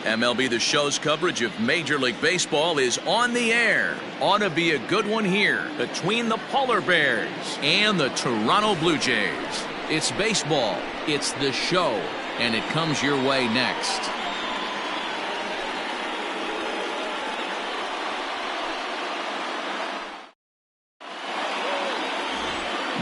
MLB The Show's coverage of Major League Baseball is on the air. Ought to be a good one here between the Polar Bears and the Toronto Blue Jays. It's baseball, it's The Show, and it comes your way next.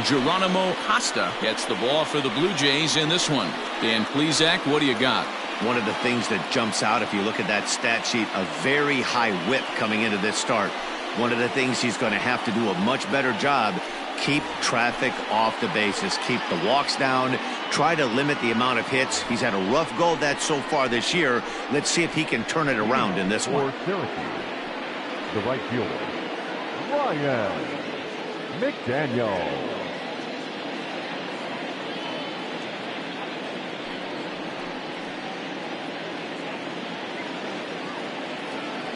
Geronimo Costa gets the ball for the Blue Jays in this one. Dan Plesac, what do you got? One of the things that jumps out if you look at that stat sheet, a very high whip coming into this start. One of the things he's going to have to do a much better job, keep traffic off the bases, keep the walks down, try to limit the amount of hits. He's had a rough go of that so far this year. Let's see if he can turn it around in this one. For Syracuse, the right fielder, Ryan McDaniel.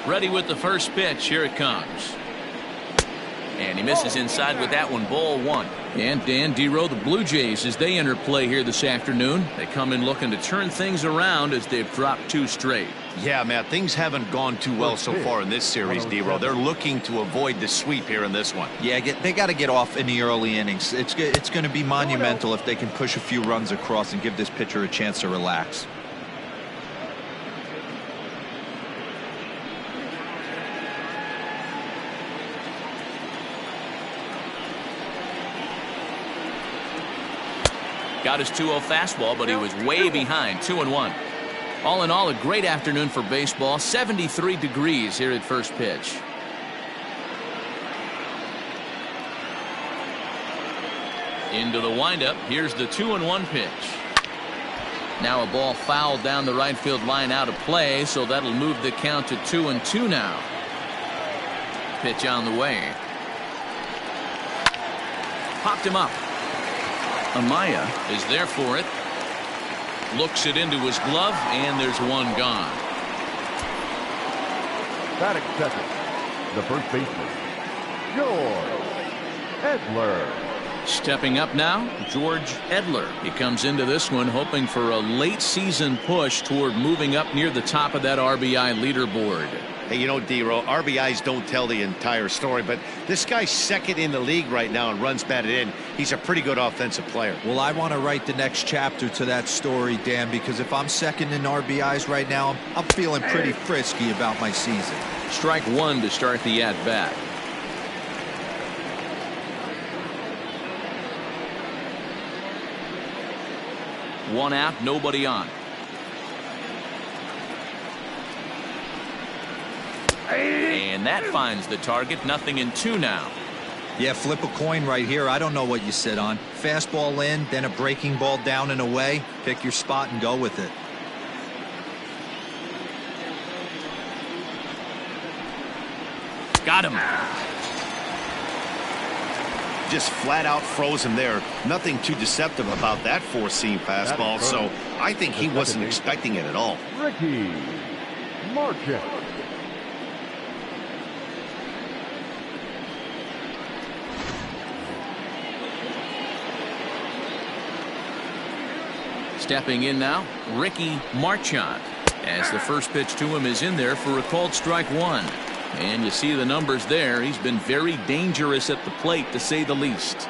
Ready with the first pitch. Here it comes. And he misses inside with that one. Ball one. And Dan D-Row, the Blue Jays, as they enter play here this afternoon, they come in looking to turn things around as they've dropped 2 straight. Yeah, Matt, things haven't gone too well so far in this series, D-Row. They're looking to avoid the sweep here in this one. Yeah, they got to get off in the early innings. It's going to be monumental if they can push a few runs across and give this pitcher a chance to relax. Got his 2-0 fastball, but he was way behind. 2-1. All in all, a great afternoon for baseball. 73 degrees here at first pitch. Into the windup. Here's the 2-1 pitch. Now a ball fouled down the right field line out of play, so that'll move the count to 2-2 now. Pitch on the way. Popped him up. Amaya is there for it. Looks it into his glove, and there's one gone. Batting second, the first baseman, George Edler. Stepping up now, George Edler. He comes into this one hoping for a late season push toward moving up near the top of that RBI leaderboard. Hey, you know, D-Row, RBIs don't tell the entire story, but this guy's second in the league right now in runs batted in. He's a pretty good offensive player. Well, I want to write the next chapter to that story, Dan, because if I'm second in RBIs right now, I'm feeling pretty frisky about my season. Strike one to start the at-bat. One out, nobody on. And that finds the target. 0-2 now. Yeah, flip a coin right here. I don't know what you sit on. Fastball in, then a breaking ball down and away. Pick your spot and go with it. Got him. Just flat out froze him there. Nothing too deceptive about that four-seam fastball, so I think he wasn't expecting it at all. Ricky Marchant. Stepping in now, Ricky Marchant, as the first pitch to him is in there for a called strike one. And you see the numbers there. He's been very dangerous at the plate, to say the least.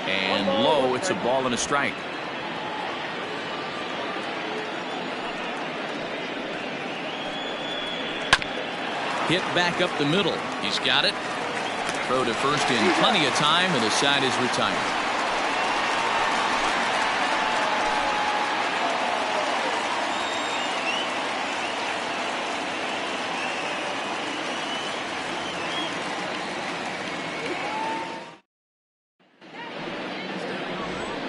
And low, it's a ball and a strike. Hit back up the middle. He's got it. Throw to first in plenty of time, and the side is retired.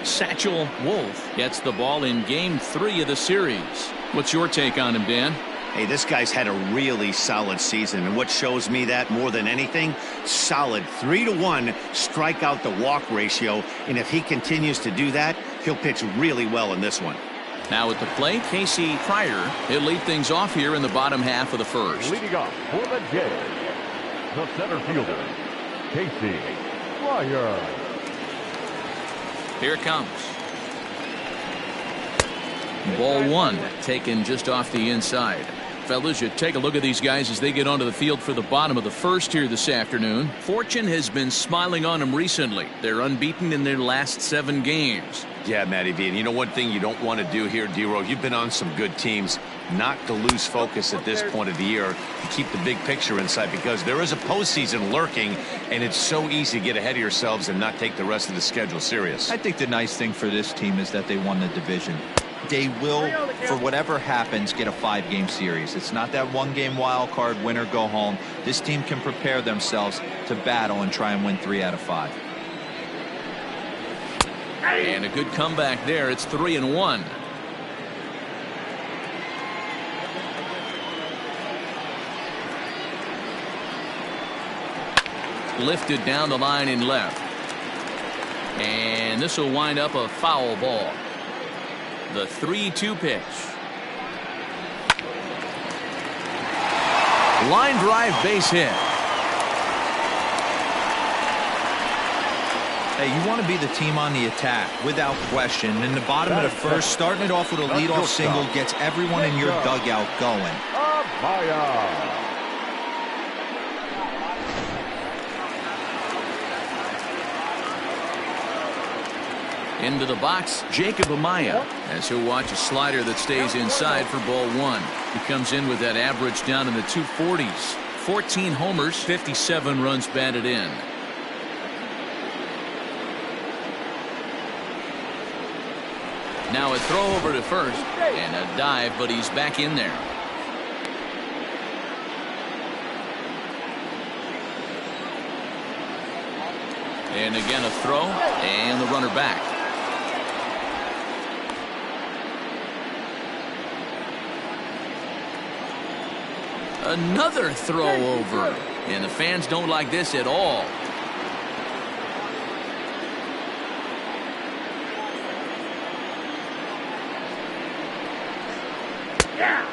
Satchel Wolf gets the ball in Game 3 of the series. What's your take on him, Dan? Hey, this guy's had a really solid season, and what shows me that more than anything, solid 3-to-1 strikeout to walk ratio, and if he continues to do that, he'll pitch really well in this one. Now at the plate, Casey Pryor. He'll lead things off here in the bottom half of the first. Leading off for the Jays, the center fielder, Casey Pryor. Fire. Here it comes. Ball one, taken just off the inside. Fellas, you take a look at these guys as they get onto the field for the bottom of the first here this afternoon. Fortune has been smiling on them recently. They're unbeaten in their last 7 games. Yeah, Matty V. And you know one thing you don't want to do here, D-Row? You've been on some good teams. Not to lose focus at this point of the year to keep the big picture in sight, because there is a postseason lurking, and it's so easy to get ahead of yourselves and not take the rest of the schedule serious. I think the nice thing for this team is that they won the division. They will, for whatever happens, get a 5-game series. It's not that 1-game wild card, win or go home. This team can prepare themselves to battle and try and win 3 out of 5. And a good comeback there. It's 3-1. Lifted down the line in left. And this will wind up a foul ball. The 3-2 pitch. Line drive, base hit. Hey, you want to be the team on the attack, without question. In the bottom of the first, starting it off with a leadoff single gets everyone in your dugout going. Fire. Into the box, Jacob Amaya, as he'll watch a slider that stays inside for ball one. He comes in with that average down in the 240s. 14 homers, 57 runs batted in. Now a throw over to first, and a dive, but he's back in there. And again a throw, and the runner back. Another throw over, and the fans don't like this at all.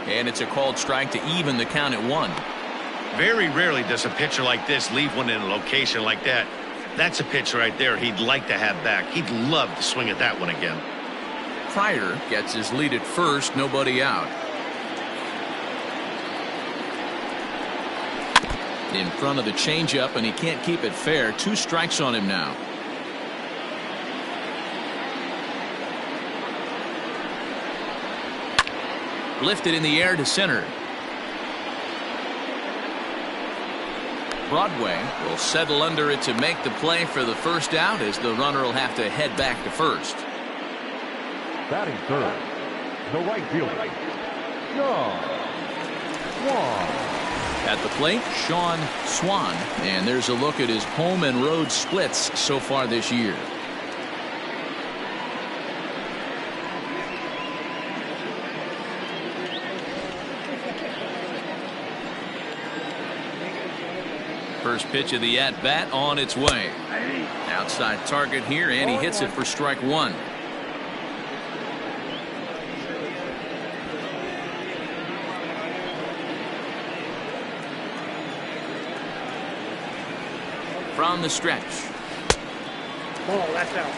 And it's a called strike to even the count at 1. Very rarely does a pitcher like this leave one in a location like that. That's a pitch right there he'd like to have back. He'd love to swing at that one again. Pryor gets his lead at first, nobody out. In front of the changeup, and he can't keep it fair. 2 strikes on him now. Lifted in the air to center. Broadway will settle under it to make the play for the first out, as the runner will have to head back to first. Batting third, the right fielder, Swan. At the plate, Sean Swan, and there's a look at his home and road splits so far this year. First pitch of the at-bat on its way. Outside target here, and he hits it for strike 1. From the stretch. Ball, that's out.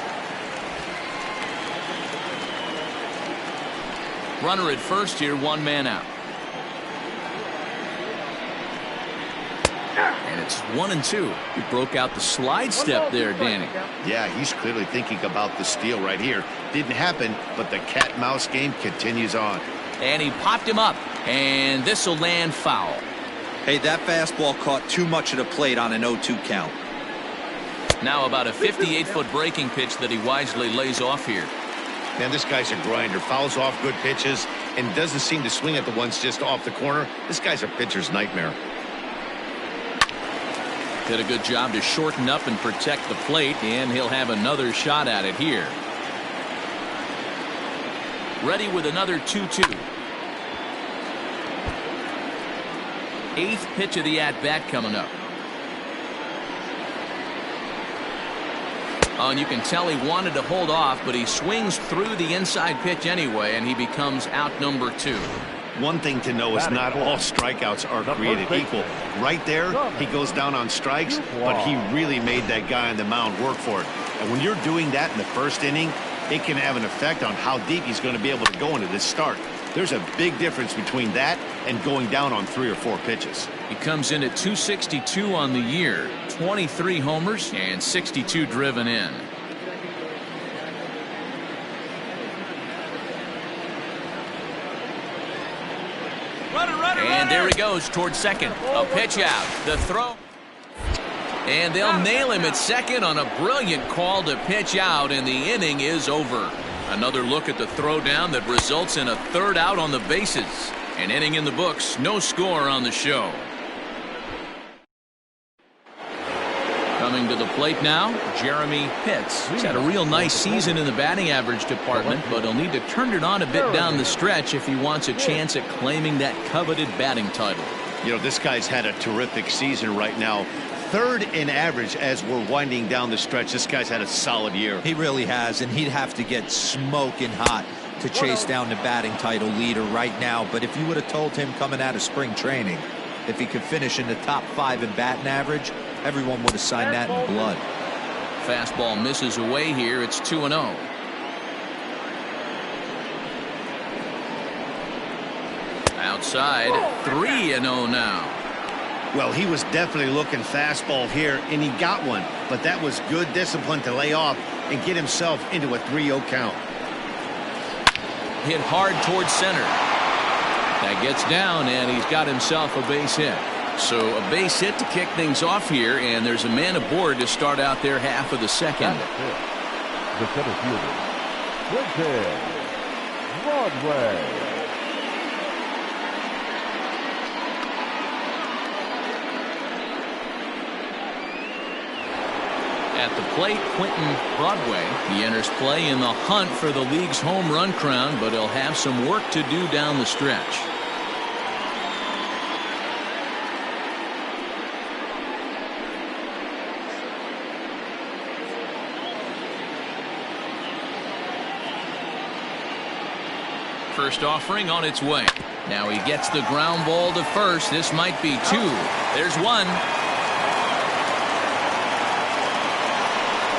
Runner at first here, 1 man out. And it's 1-2. He broke out the slide step there, Danny. Yeah, he's clearly thinking about the steal right here. Didn't happen, but the cat-mouse game continues on. And he popped him up, and this will land foul. Hey, that fastball caught too much of the plate on an 0-2 count. Now about a 58-foot breaking pitch that he wisely lays off here. Man, this guy's a grinder. Fouls off good pitches and doesn't seem to swing at the ones just off the corner. This guy's a pitcher's nightmare. Did a good job to shorten up and protect the plate, and he'll have another shot at it here. Ready with another 2-2. 8th pitch of the at-bat coming up. Oh, and you can tell he wanted to hold off, but he swings through the inside pitch anyway, and he becomes out number 2. One thing to know is not all strikeouts are created equal. Right there, he goes down on strikes, but he really made that guy on the mound work for it. And when you're doing that in the first inning, it can have an effect on how deep he's going to be able to go into this start. There's a big difference between that and going down on 3 or 4 pitches. He comes in at 262 on the year, 23 homers and 62 driven in. And there he goes towards second. A pitch out. The throw. And they'll nail him at second on a brilliant call to pitch out, and the inning is over. Another look at the throwdown that results in a third out on the bases. An inning in the books, no score on the show. Coming to the plate now, Jeremy Pitts. He's had a real nice season in the batting average department, but he'll need to turn it on a bit down the stretch if he wants a chance at claiming that coveted batting title. You know, this guy's had a terrific season right now. 3rd in average as we're winding down the stretch. This guy's had a solid year. He really has, and he'd have to get smoking hot to chase down the batting title leader right now. But if you would have told him coming out of spring training, if he could finish in the top 5 in batting average, everyone would have signed that in blood. Fastball misses away here. It's 2-0. Outside, 3-0 now. Well, he was definitely looking fastball here, and he got one. But that was good discipline to lay off and get himself into a 3-0 count. Hit hard towards center. That gets down, and he's got himself a base hit. So a base hit to kick things off here, and there's a man aboard to start out their half of the second. The center fielder, Broadway. At the plate, Quentin Broadway. He enters play in the hunt for the league's home run crown, but he'll have some work to do down the stretch. First offering on its way. Now he gets the ground ball to first. This might be 2. There's 1.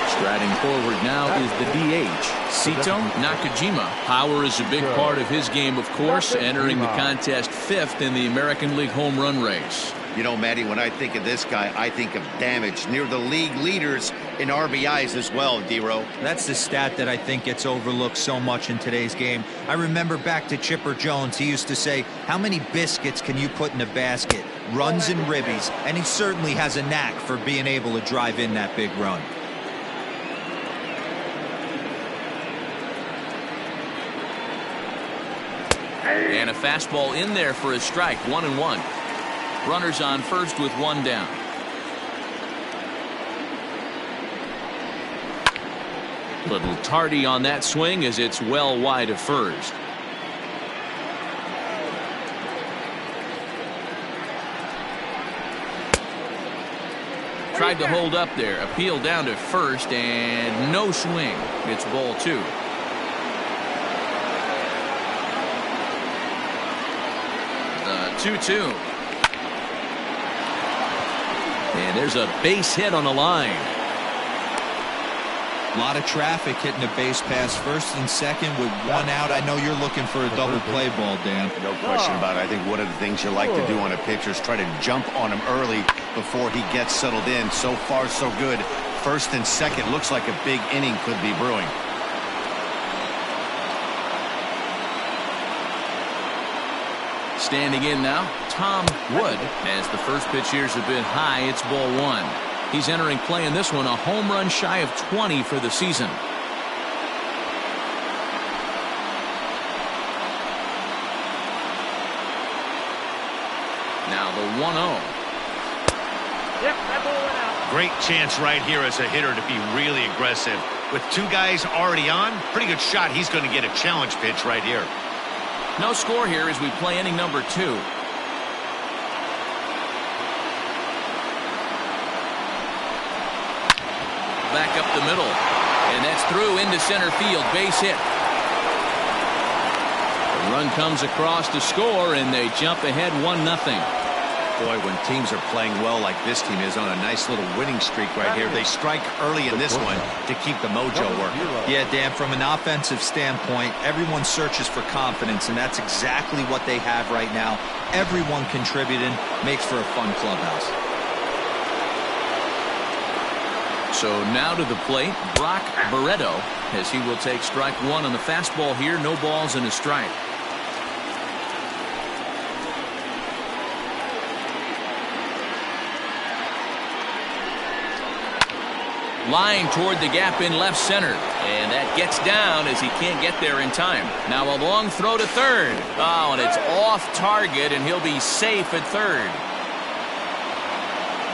Striding forward now is the DH, Sito Nakajima. Power is a big part of his game, of course, entering the contest 5th in the American League home run race. You know, Matty, when I think of this guy, I think of damage. Near the league leaders in RBIs as well, D-Row. That's the stat that I think gets overlooked so much in today's game. I remember back to Chipper Jones. He used to say, how many biscuits can you put in a basket? Runs and ribbies. And he certainly has a knack for being able to drive in that big run. And a fastball in there for a strike. 1-1. Runners on first with 1 down. Little tardy on that swing as it's well wide of first. Tried to hold up there. Appeal down to first and no swing. It's ball 2. The 2-2. And there's a base hit on the line. A lot of traffic hitting a base pass first and second with 1 out. I know you're looking for a double play ball, Dan. No question about it. I think one of the things you like to do on a pitcher is try to jump on him early before he gets settled in. So far, so good. First and second looks like a big inning could be brewing. Standing in now, Tom Wood. As the first pitch here's a bit high, it's ball 1. He's entering play in this one, a home run shy of 20 for the season. Now the 1-0. Yep, that ball went out. Great chance right here as a hitter to be really aggressive. With 2 guys already on, pretty good shot. He's going to get a challenge pitch right here. No score here as we play inning number 2. Back up the middle, and that's through into center field. Base hit. Run comes across to score, and they jump ahead 1-0. Boy, when teams are playing well like this team is on a nice little winning streak right here, they strike early in this one to keep the mojo working. Yeah, Dan, from an offensive standpoint, everyone searches for confidence, and that's exactly what they have right now. Everyone contributing makes for a fun clubhouse. So now to the plate, Brock Barreto, as he will take strike one on the fastball here. No balls and a strike. Line toward the gap in left center, and that gets down as he can't get there in time. Now a long throw to third. Oh, and it's off target, and he'll be safe at third.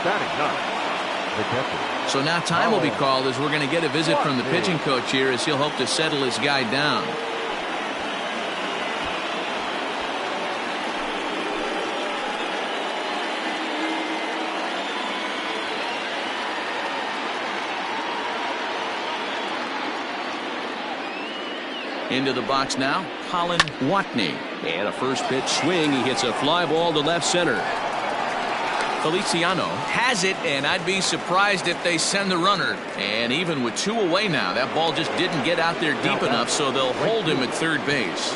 Batting ninth, the catcher. So now time will be called as we're going to get a visit from the pitching coach here as he'll hope to settle his guy down. Into the box now, Colin Watney. And a first pitch swing. He hits a fly ball to left center. Feliciano has it, and I'd be surprised if they send the runner. And even with 2 away now, that ball just didn't get out there deep enough, so they'll hold him at third base.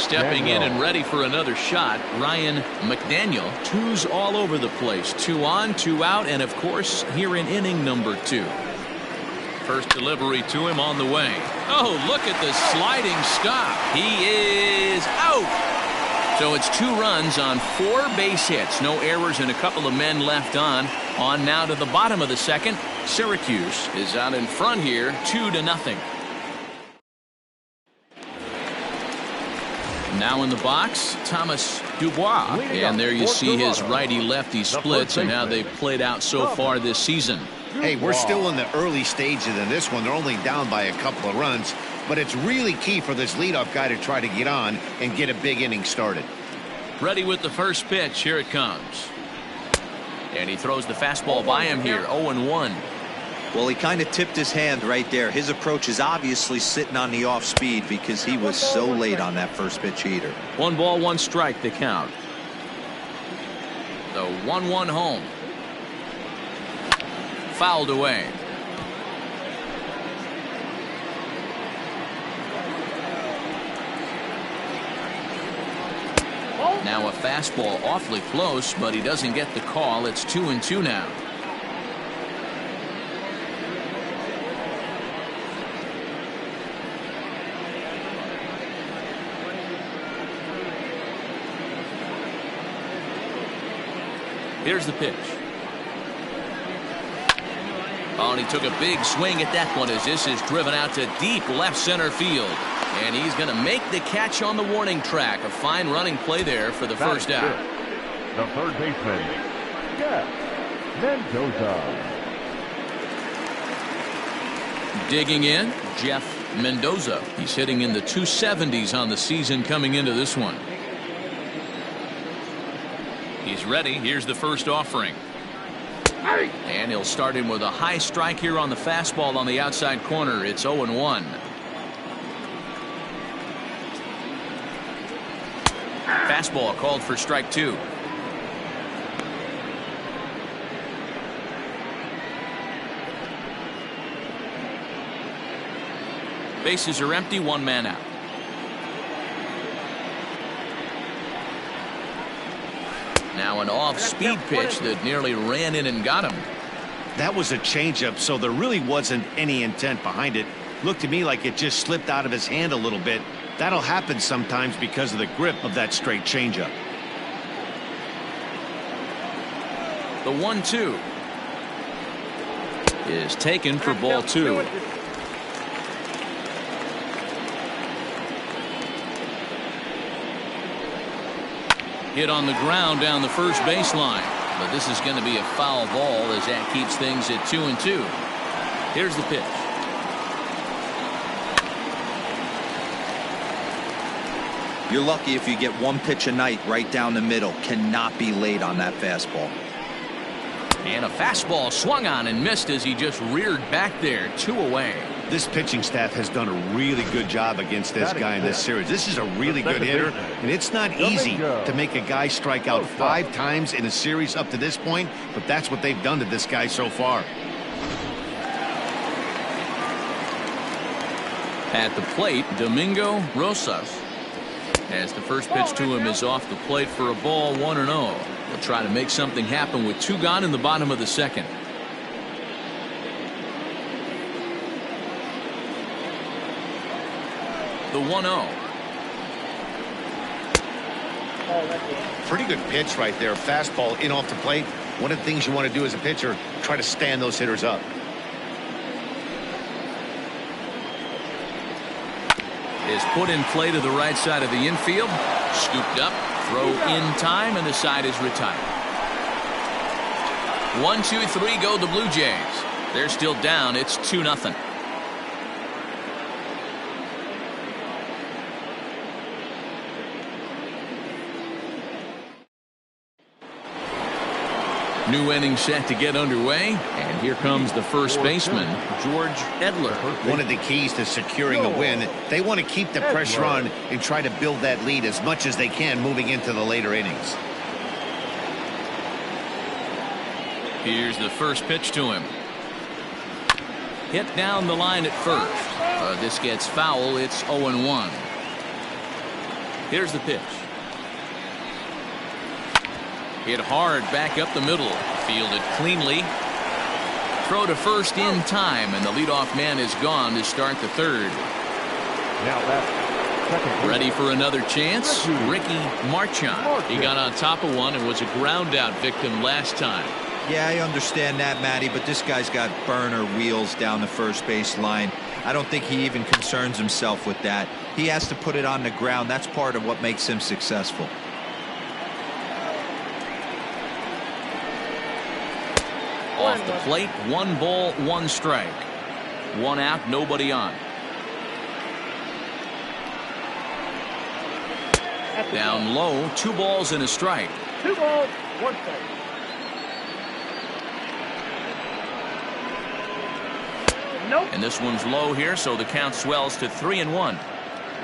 Stepping in and ready for another shot, Ryan McDaniel. 2s all over the place. 2 on, 2 out, and of course, here in inning number 2. First delivery to him on the way. Oh, look at the sliding stop. He is out. So it's 2 runs on 4 base hits. No errors and a couple of men left on. On now to the bottom of the second. Syracuse is out in front here, 2-0. Now in the box, Thomas Dubois. And there you see his righty-lefty splits and how they've played out so far this season. Hey, we're still in the early stages in this one. They're only down by a couple of runs, but it's really key for this leadoff guy to try to get on and get a big inning started. Ready with the first pitch. Here it comes. And he throws the fastball by him here. 0-1. Well, he kind of tipped his hand right there. His approach is obviously sitting on the off speed because he was so late on that first pitch heater. 1 ball, 1 strike the count. The 1-1 home. Fouled away. Now a fastball awfully close, but he doesn't get the call. It's 2-2 now. Here's the pitch. Oh, and he took a big swing at that one as this is driven out to deep left center field. And he's going to make the catch on the warning track. A fine running play there for the first out. The third baseman, Jeff Mendoza. Digging in, Jeff Mendoza. He's hitting in the 270s on the season coming into this one. He's ready. Here's the first offering. And he'll start him with a high strike here on the fastball on the outside corner. It's 0-1. Fastball called for strike 2. Bases are empty, 1 man out. Now an off-speed pitch that nearly ran in and got him. That was a changeup, so there really wasn't any intent behind it. Looked to me like it just slipped out of his hand a little bit. That'll happen sometimes because of the grip of that straight changeup. The 1-2 is taken for ball 2. Hit on the ground down the first baseline, but this is going to be a foul ball as that keeps things at 2-2. Here's the pitch. You're lucky if you get 1 pitch a night right down the middle. Cannot be late on that fastball. And a fastball swung on and missed as he just reared back there. 2 away. This pitching staff has done a really good job against this guy in this series. This is a really good hitter, and it's not easy to make a guy strike out 5 times in a series up to this point, but that's what they've done to this guy so far. At the plate, Domingo Rosas. As the first pitch to him is off the plate for a ball, 1-0. He'll try to make something happen with 2 gone in the bottom of the second. The 1-0. Pretty good pitch right there. Fastball in off the plate. One of the things you want to do as a pitcher, try to stand those hitters up. Is put in play to the right side of the infield. Scooped up. Throw in time, and the side is retired. 1-2-3 go the Blue Jays. They're still down. It's 2-0. New inning set to get underway, and here comes the first baseman, George Edler. One of the keys to securing a win, they want to keep the pressure on and try to build that lead as much as they can moving into the later innings. Here's the first pitch to him. Hit down the line at first. This gets foul. It's 0-1. Here's the pitch. Hit hard back up the middle. Fielded cleanly. Throw to first in time, and the leadoff man is gone to start the third. Now that's second. Ready for another chance? Ricky Marchand. He got on top of one and was a ground out victim last time. Yeah, I understand that, Matty, but this guy's got burner wheels down the first base line. I don't think he even concerns himself with that. He has to put it on the ground. That's part of what makes him successful. Off the plate, 1 ball, 1 strike. 1 out, nobody on. Down low, 2 balls and a strike. 2 balls, 1 strike. Nope. And this one's low here, so the count swells to 3-1.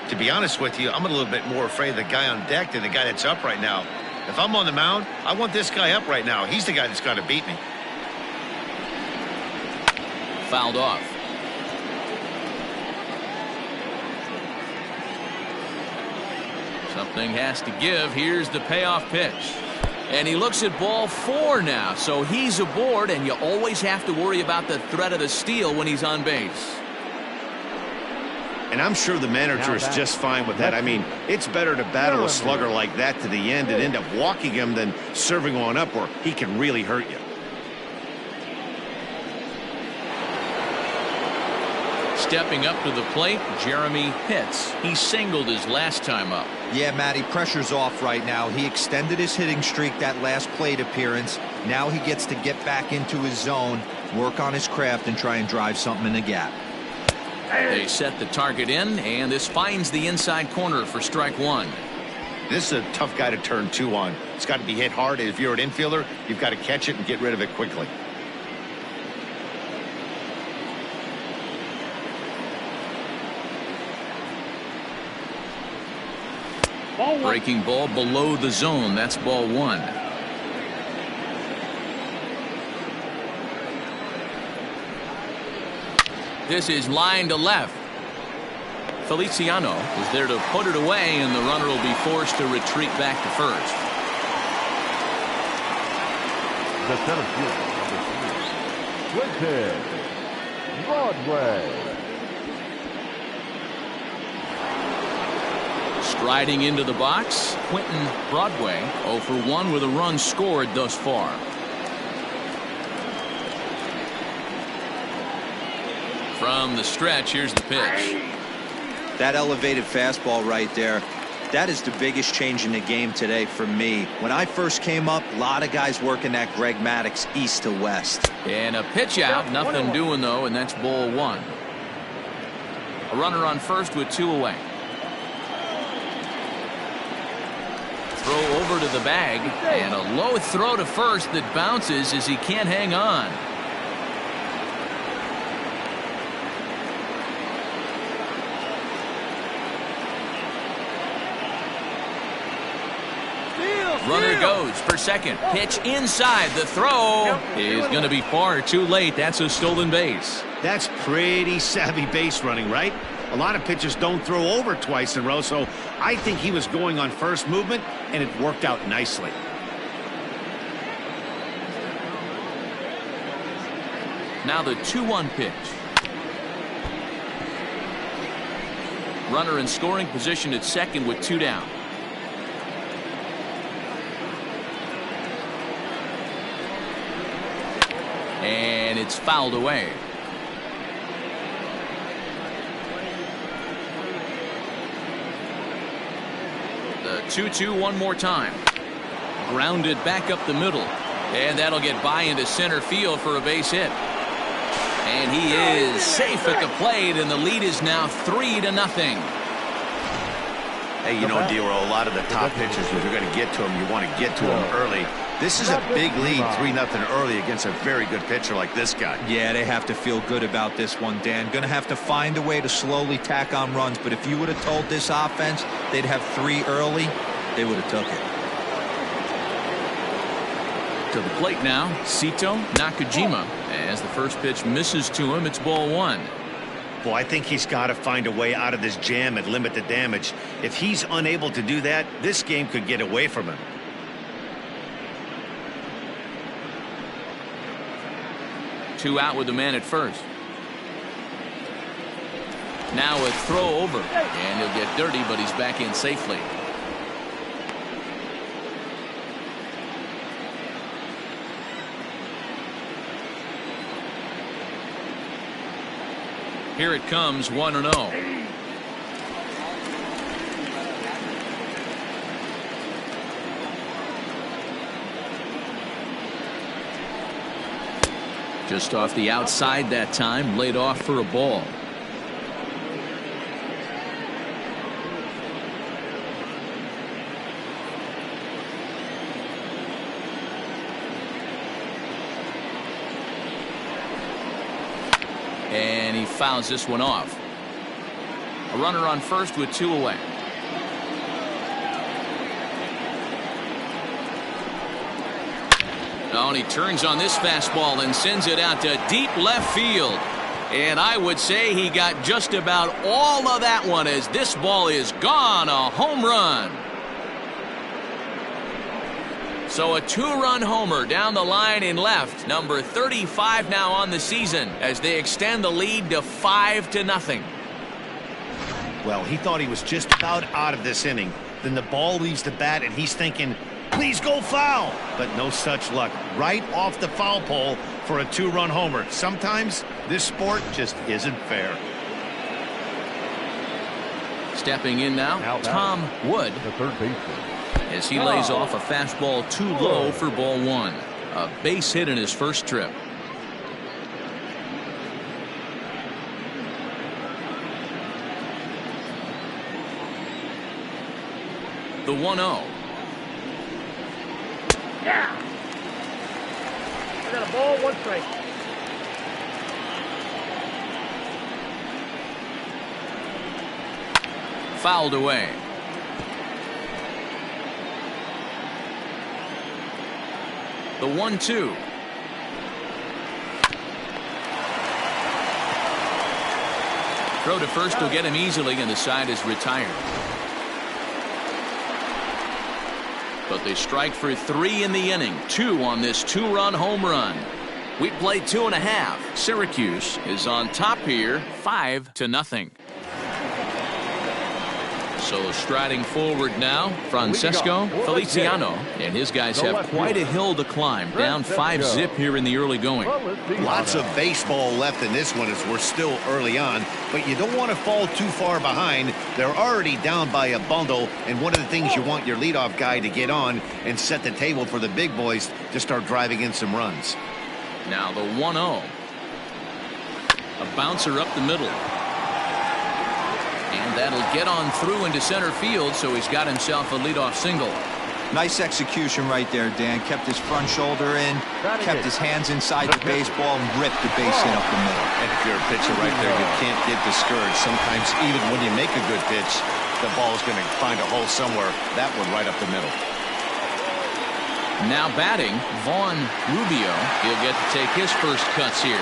To be honest with you, I'm a little bit more afraid of the guy on deck than the guy that's up right now. If I'm on the mound, I want this guy up right now. He's the guy that's got to beat me. Fouled off. Something has to give. Here's the payoff pitch. And he looks at ball 4 now, so he's aboard, and you always have to worry about the threat of the steal when he's on base. And I'm sure the manager is just fine with that. I mean, it's better to battle a slugger like that to the end and end up walking him than serving on up where he can really hurt you. Stepping up to the plate, Jeremy Pitts. He singled his last time up. Yeah, Matty, pressure's off right now. He extended his hitting streak that last plate appearance. Now he gets to get back into his zone, work on his craft, and try and drive something in the gap. They set the target in, and this finds the inside corner for strike 1. This is a tough guy to turn 2 on. It's got to be hit hard, and if you're an infielder, you've got to catch it and get rid of it quickly. Breaking ball below the zone. That's ball 1. This is line to left. Feliciano is there to put it away, and the runner will be forced to retreat back to first. The center fielder, number 3, Broadway. Striding into the box, Quentin Broadway, 0 for 1 with a run scored thus far. From the stretch, here's the pitch. That elevated fastball right there, that is the biggest change in the game today for me. When I first came up, a lot of guys working that Greg Maddux east to west. And a pitch out, nothing doing though, and that's ball 1. A runner on first with 2 away. Throw over to the bag, and a low throw to first that bounces as he can't hang on. Runner goes for second. Pitch inside. The throw is going to be far too late. That's a stolen base. That's pretty savvy base running, right? A lot of pitchers don't throw over twice in a row, so I think he was going on first movement, and it worked out nicely. Now the 2-1 pitch. Runner in scoring position at second with 2 down. And it's fouled away. The 2-2 one more time. Grounded back up the middle. And that'll get by into center field for a base hit. And he is safe at the plate, and the lead is now 3-0. Hey, you know, Dero, a lot of the top pitchers, if you're going to get to them, you want to get to them early. This is a big lead, 3-0 early against a very good pitcher like this guy. Yeah, they have to feel good about this one, Dan. Going to have to find a way to slowly tack on runs, but if you would have told this offense they'd have 3 early, they would have took it. To the plate now, Sito Nakajima. As the first pitch misses to him, it's ball 1. Well, I think he's got to find a way out of this jam and limit the damage. If he's unable to do that, this game could get away from him. Two out with the man at first. Now a throw over, and he'll get dirty, but he's back in safely. Here it comes, 1-0. Just off the outside that time, laid off for a ball. And he fouls this one off. A runner on first with 2 away. Oh, and he turns on this fastball and sends it out to deep left field. And I would say he got just about all of that one as this ball is gone. A home run. So a 2-run homer down the line in left. Number 35 now on the season as they extend the lead to 5-0. Well, he thought he was just about out of this inning. Then the ball leaves the bat, and he's thinking, please go foul. But no such luck. Right off the foul pole for a 2-run homer. Sometimes this sport just isn't fair. Stepping in now, Tom Wood. The third baseman. As he lays off a fastball too low for ball 1. A base hit in his first trip. The 1-0. Yeah. I got a ball, 1 strike. Fouled away. The 1-2. Throw to first will get him easily, and the side is retired. But they strike for 3 in the inning. 2 on this 2-run home run. We played 2.5. Syracuse is on top here, 5-0. So striding forward now, Francesco Feliciano, and his guys have quite a hill to climb. Down 5-0 here in the early going. Lots of baseball left in this one as we're still early on, but you don't want to fall too far behind. They're already down by a bundle, and one of the things you want your leadoff guy to get on and set the table for the big boys to start driving in some runs. Now the 1-0. A bouncer up the middle. And that'll get on through into center field, so he's got himself a leadoff single. Nice execution right there, Dan. Kept his front shoulder in, kept his hands inside the baseball, and ripped the base hit up the middle. And if you're a pitcher right there, you can't get discouraged. Sometimes even when you make a good pitch, the ball's going to find a hole somewhere. That one right up the middle. Now batting, Vaughn Rubio. He'll get to take his first cuts here.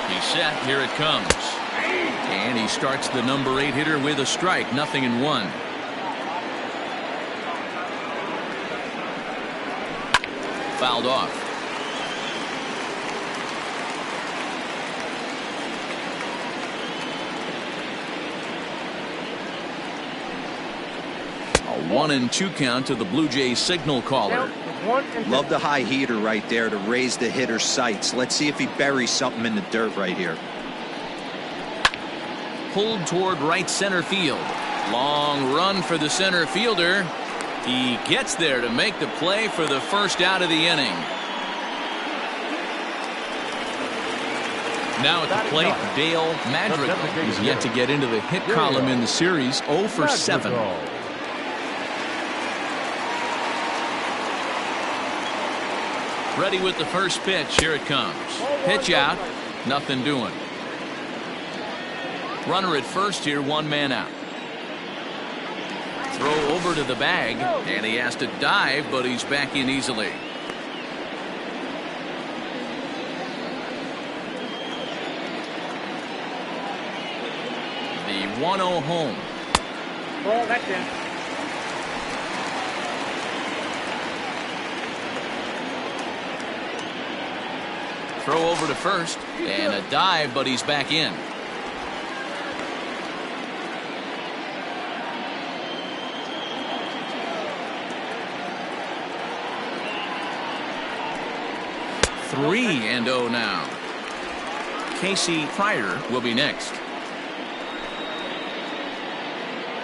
He's set. Here it comes. And he starts the number 8 hitter with a strike. 0-1. Fouled off. A 1-2 count to the Blue Jays signal caller. Love the high heater right there to raise the hitter's sights. Let's see if he buries something in the dirt right here. Pulled toward right center field. Long run for the center fielder. He gets there to make the play for the first out of the inning. Now at the plate, Dale Madrigal, who's yet to get into the hit column in the series. 0 for 7. Ready with the first pitch. Here it comes. Pitch out. Nothing doing. Runner at first here. 1 man out. Throw over to the bag. And he has to dive, but he's back in easily. The 1-0 home. Ball, that's in. Throw over to first. And a dive, but he's back in. Three and 0 now. Casey Pryor will be next.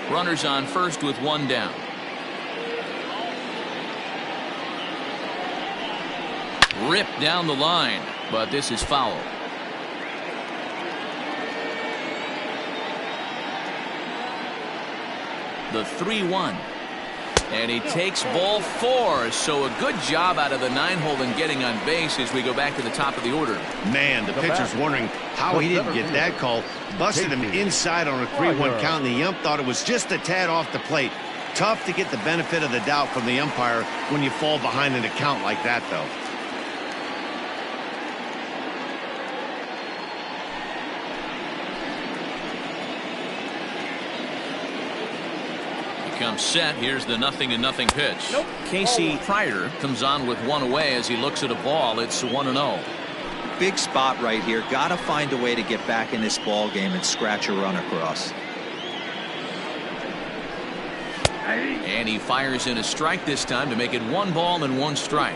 Runners on first with 1 down. Ripped down the line, but this is foul. The 3-1. And he takes ball 4. So a good job out of the 9-hole in getting on base as we go back to the top of the order. Man, the pitcher's wondering how he didn't get that call. Busted him inside on a 3-1 count, and the ump thought it was just a tad off the plate. Tough to get the benefit of the doubt from the umpire when you fall behind in a count like that, though. Comes set. Here's the 0-0 pitch. Nope. Casey Pryor comes on with 1 away as he looks at a ball. It's 1-0. Big spot right here. Got to find a way to get back in this ball game and scratch a run across. And he fires in a strike this time to make it 1 ball and 1 strike.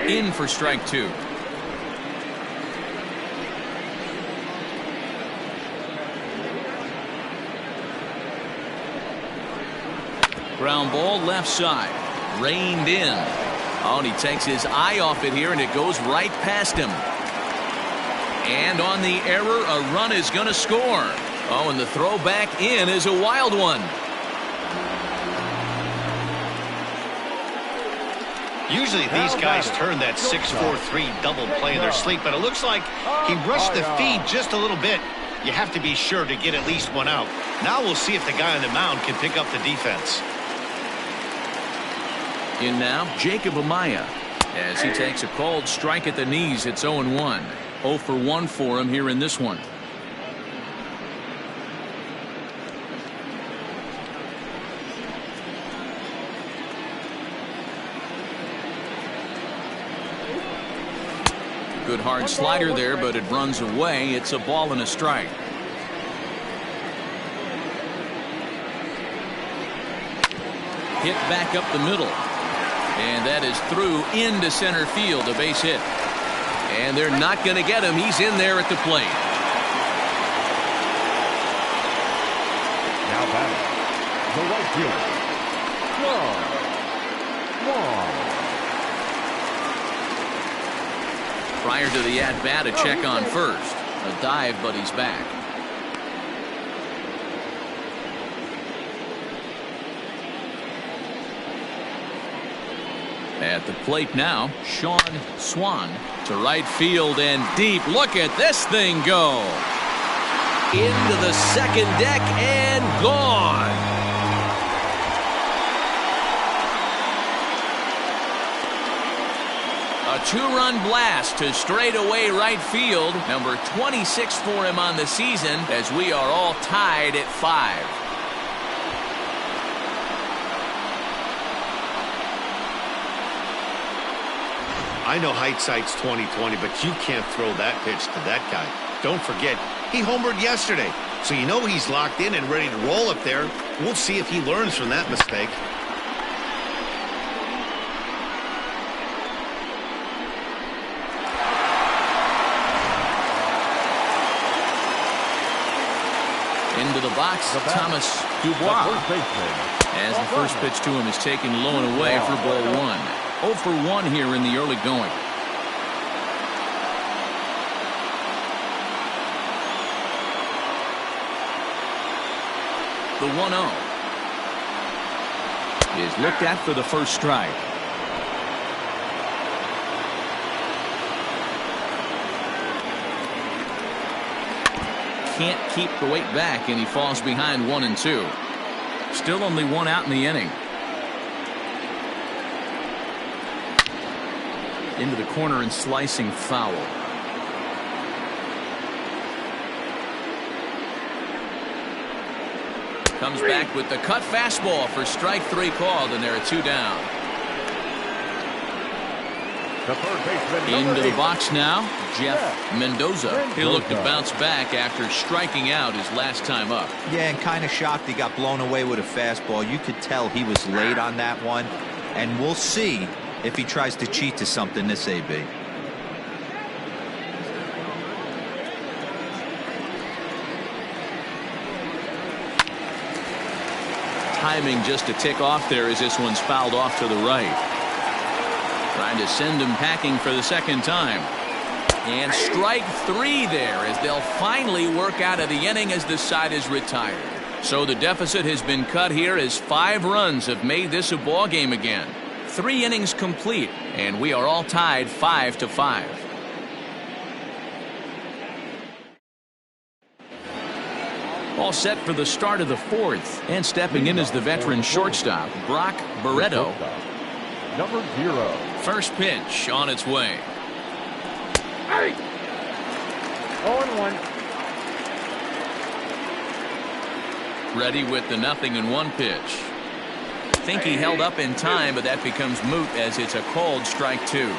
In for strike 2. Ground ball left side. Reined in. Oh, and he takes his eye off it here, and it goes right past him. And on the error, a run is going to score. Oh, and the throw back in is a wild one. Usually these guys turn that 6-4-3 double play in their sleep, but it looks like he rushed the feed just a little bit. You have to be sure to get at least 1 out. Now we'll see if the guy on the mound can pick up the defense. In now, Jacob Amaya. As he takes a called strike at the knees, it's 0-1. 0 for 1 for him here in this one. Good hard slider there, but it runs away. It's a ball and a strike. Hit back up the middle. And that is through into center field, a base hit. And they're not going to get him. He's in there at the plate. Now batting, the right fielder, Wong. Prior to the at-bat, a check on first. A dive, but he's back. At the plate now, Sean Swan to right field and deep. Look at this thing go. Into the second deck and gone. A two-run blast to straightaway right field. Number 26 for him on the season as we are all tied at 5. I know hindsight's 20/20, but you can't throw that pitch to that guy. Don't forget, he homered yesterday, so you know he's locked in and ready to roll up there. We'll see if he learns from that mistake. Into the box, Thomas Dubois. As the first pitch to him is taken low and away for ball 1. 0 for 1 here in the early going. The 1-0 is looked at for the first strike. Can't keep the weight back, and he falls behind 1 and 2. Still only 1 out in the inning. Into the corner and slicing foul. Comes back with the cut fastball for strike 3 called, and there are 2 down. Into the box now, Jeff Mendoza. He'll look to bounce back after striking out his last time up. Yeah, and kind of shocked he got blown away with a fastball. You could tell he was late on that one, and we'll see if he tries to cheat to something this AB. Timing just a tick off there as this one's fouled off to the right. Trying to send him packing for the second time. And strike 3 there as they'll finally work out of the inning as the side is retired. So the deficit has been cut here as 5 runs have made this a ball game again. 3 innings complete, and we are all tied 5-5. All set for the start of the 4th, and stepping in as the veteran shortstop, Brock Barreto. Number 0. First pitch on its way. 0-1. Ready with the 0-1 pitch. Think he held up in time, but that becomes moot as it's a called strike 2.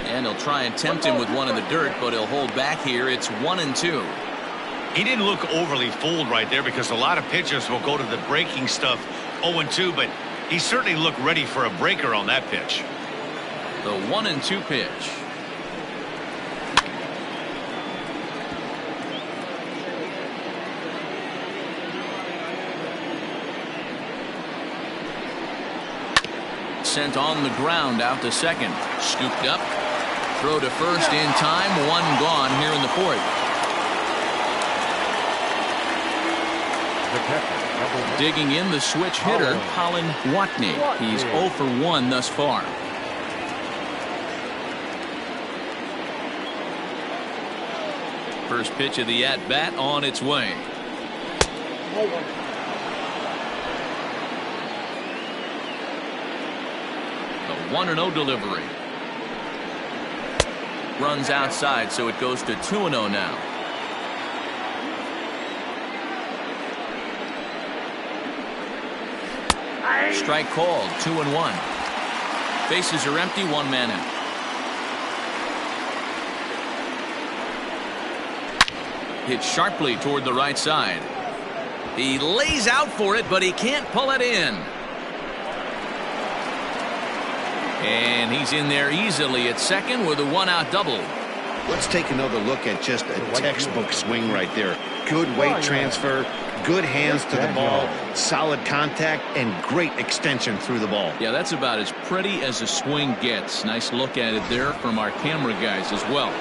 And he'll try and tempt him with one in the dirt, but he'll hold back here. It's 1-2. He didn't look overly fooled right there because a lot of pitchers will go to the breaking stuff 0-2, but he certainly looked ready for a breaker on that pitch. The 1-2 pitch. Sent on the ground out to second. Scooped up. Throw to first in time. 1 gone here in the 4th. Digging in the switch hitter, Colin Watney. He's 0 for 1 thus far. First pitch of the at-bat on its way. The 1-0 delivery. Runs outside, so it goes to 2-0 now. Strike called, 2-1. Bases are empty, 1 man out. Hit sharply toward the right side. He lays out for it, but he can't pull it in. And he's in there easily at second with a 1-out double. Let's take another look at just a textbook swing right there. Good weight transfer, good hands to the ball, solid contact, and great extension through the ball. Yeah, that's about as pretty as a swing gets. Nice look at it there from our camera guys as well.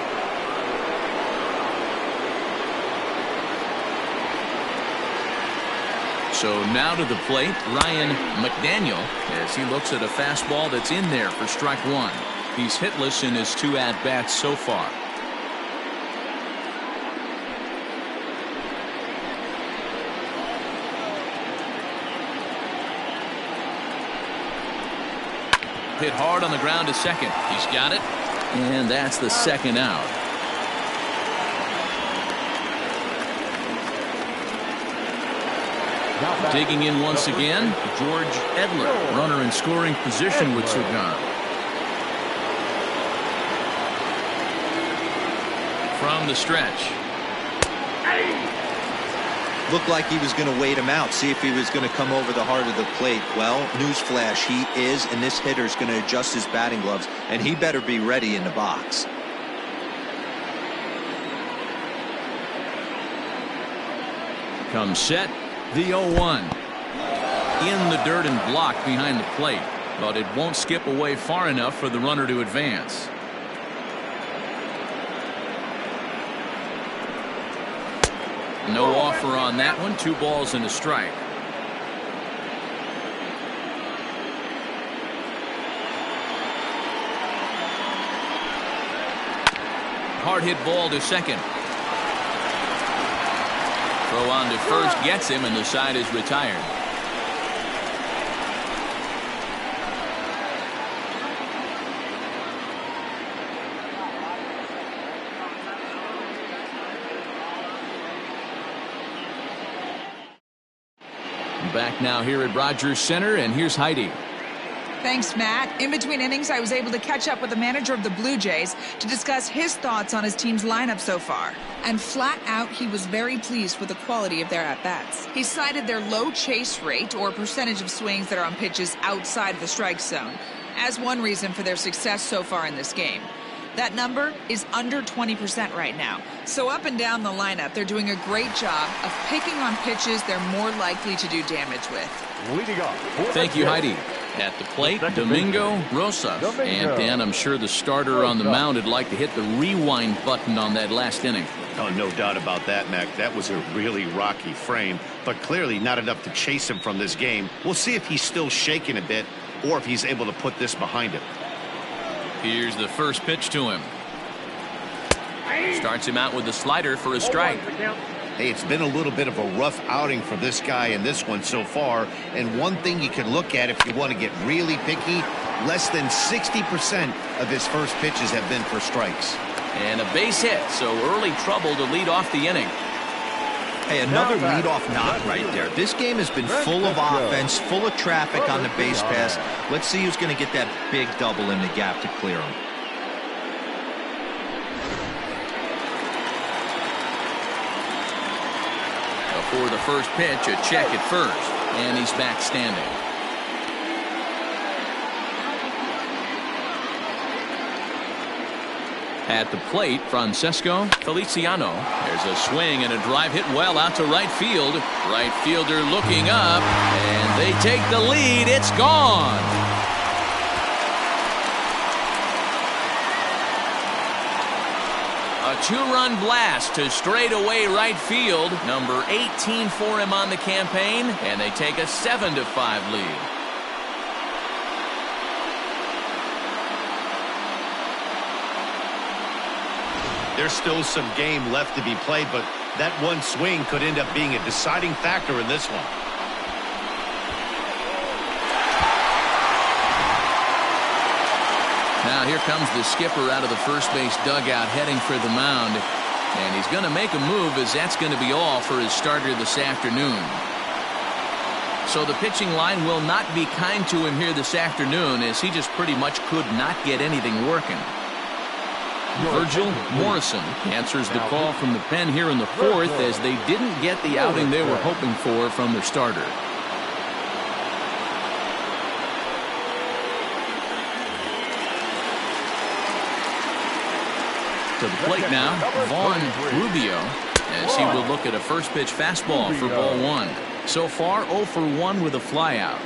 So now to the plate, Ryan McDaniel, as he looks at a fastball that's in there for strike one. He's hitless in his 2 at-bats so far. Hit hard on the ground to second. He's got it. And that's the second out. Digging in once again, George Edler, runner in scoring position with 2 gone. From the stretch. Looked like he was going to wait him out, see if he was going to come over the heart of the plate. Well, newsflash, he is, and this hitter's going to adjust his batting gloves, and he better be ready in the box. Comes set, the 0-1. In the dirt and blocked behind the plate, but it won't skip away far enough for the runner to advance. No offer on that one. 2 balls and a strike. Hard hit ball to second. Throw on to first gets him, and the side is retired. Back now here at Rogers Center, and here's Heidi. Thanks, Matt. In between innings, I was able to catch up with the manager of the Blue Jays to discuss his thoughts on his team's lineup so far. And flat out, he was very pleased with the quality of their at-bats. He cited their low chase rate, or percentage of swings that are on pitches outside of the strike zone, as one reason for their success so far in this game. That number is under 20% right now. So up and down the lineup, they're doing a great job of picking on pitches they're more likely to do damage with. Leading off. Thank you, Heidi. At the plate, Domingo Rosa. And Dan, I'm sure the starter on the mound would like to hit the rewind button on that last inning. Oh, no doubt about that, Mac. That was a really rocky frame, but clearly not enough to chase him from this game. We'll see if he's still shaking a bit or if he's able to put this behind him. Here's the first pitch to him. Starts him out with the slider for a strike. Hey, it's been a little bit of a rough outing for this guy in this one so far. And one thing you can look at if you want to get really picky, less than 60% of his first pitches have been for strikes. And a base hit, so early trouble to lead off the inning. Hey, another leadoff knock right there. This game has been full of offense, full of traffic on the base pass. Let's see who's going to get that big double in the gap to clear him. Before the first pitch, a check at first, and he's back standing. At the plate, Francesco Feliciano. There's a swing and a drive hit well out to right field. Right fielder looking up, and they take the lead. It's gone. A 2-run blast to straightaway right field. Number 18 for him on the campaign, and they take a 7-5 lead. There's still some game left to be played, but that one swing could end up being a deciding factor in this one. Now here comes the skipper out of the first base dugout heading for the mound. And he's going to make a move, as that's going to be all for his starter this afternoon. So the pitching line will not be kind to him here this afternoon, as he just pretty much could not get anything working. Virgil Morrison answers the call from the pen here in the fourth, as they didn't get the outing they were hoping for from their starter. To the plate now, Vaughn Rubio, as he will look at a first pitch fastball for ball one. So far 0 for 1 with a flyout.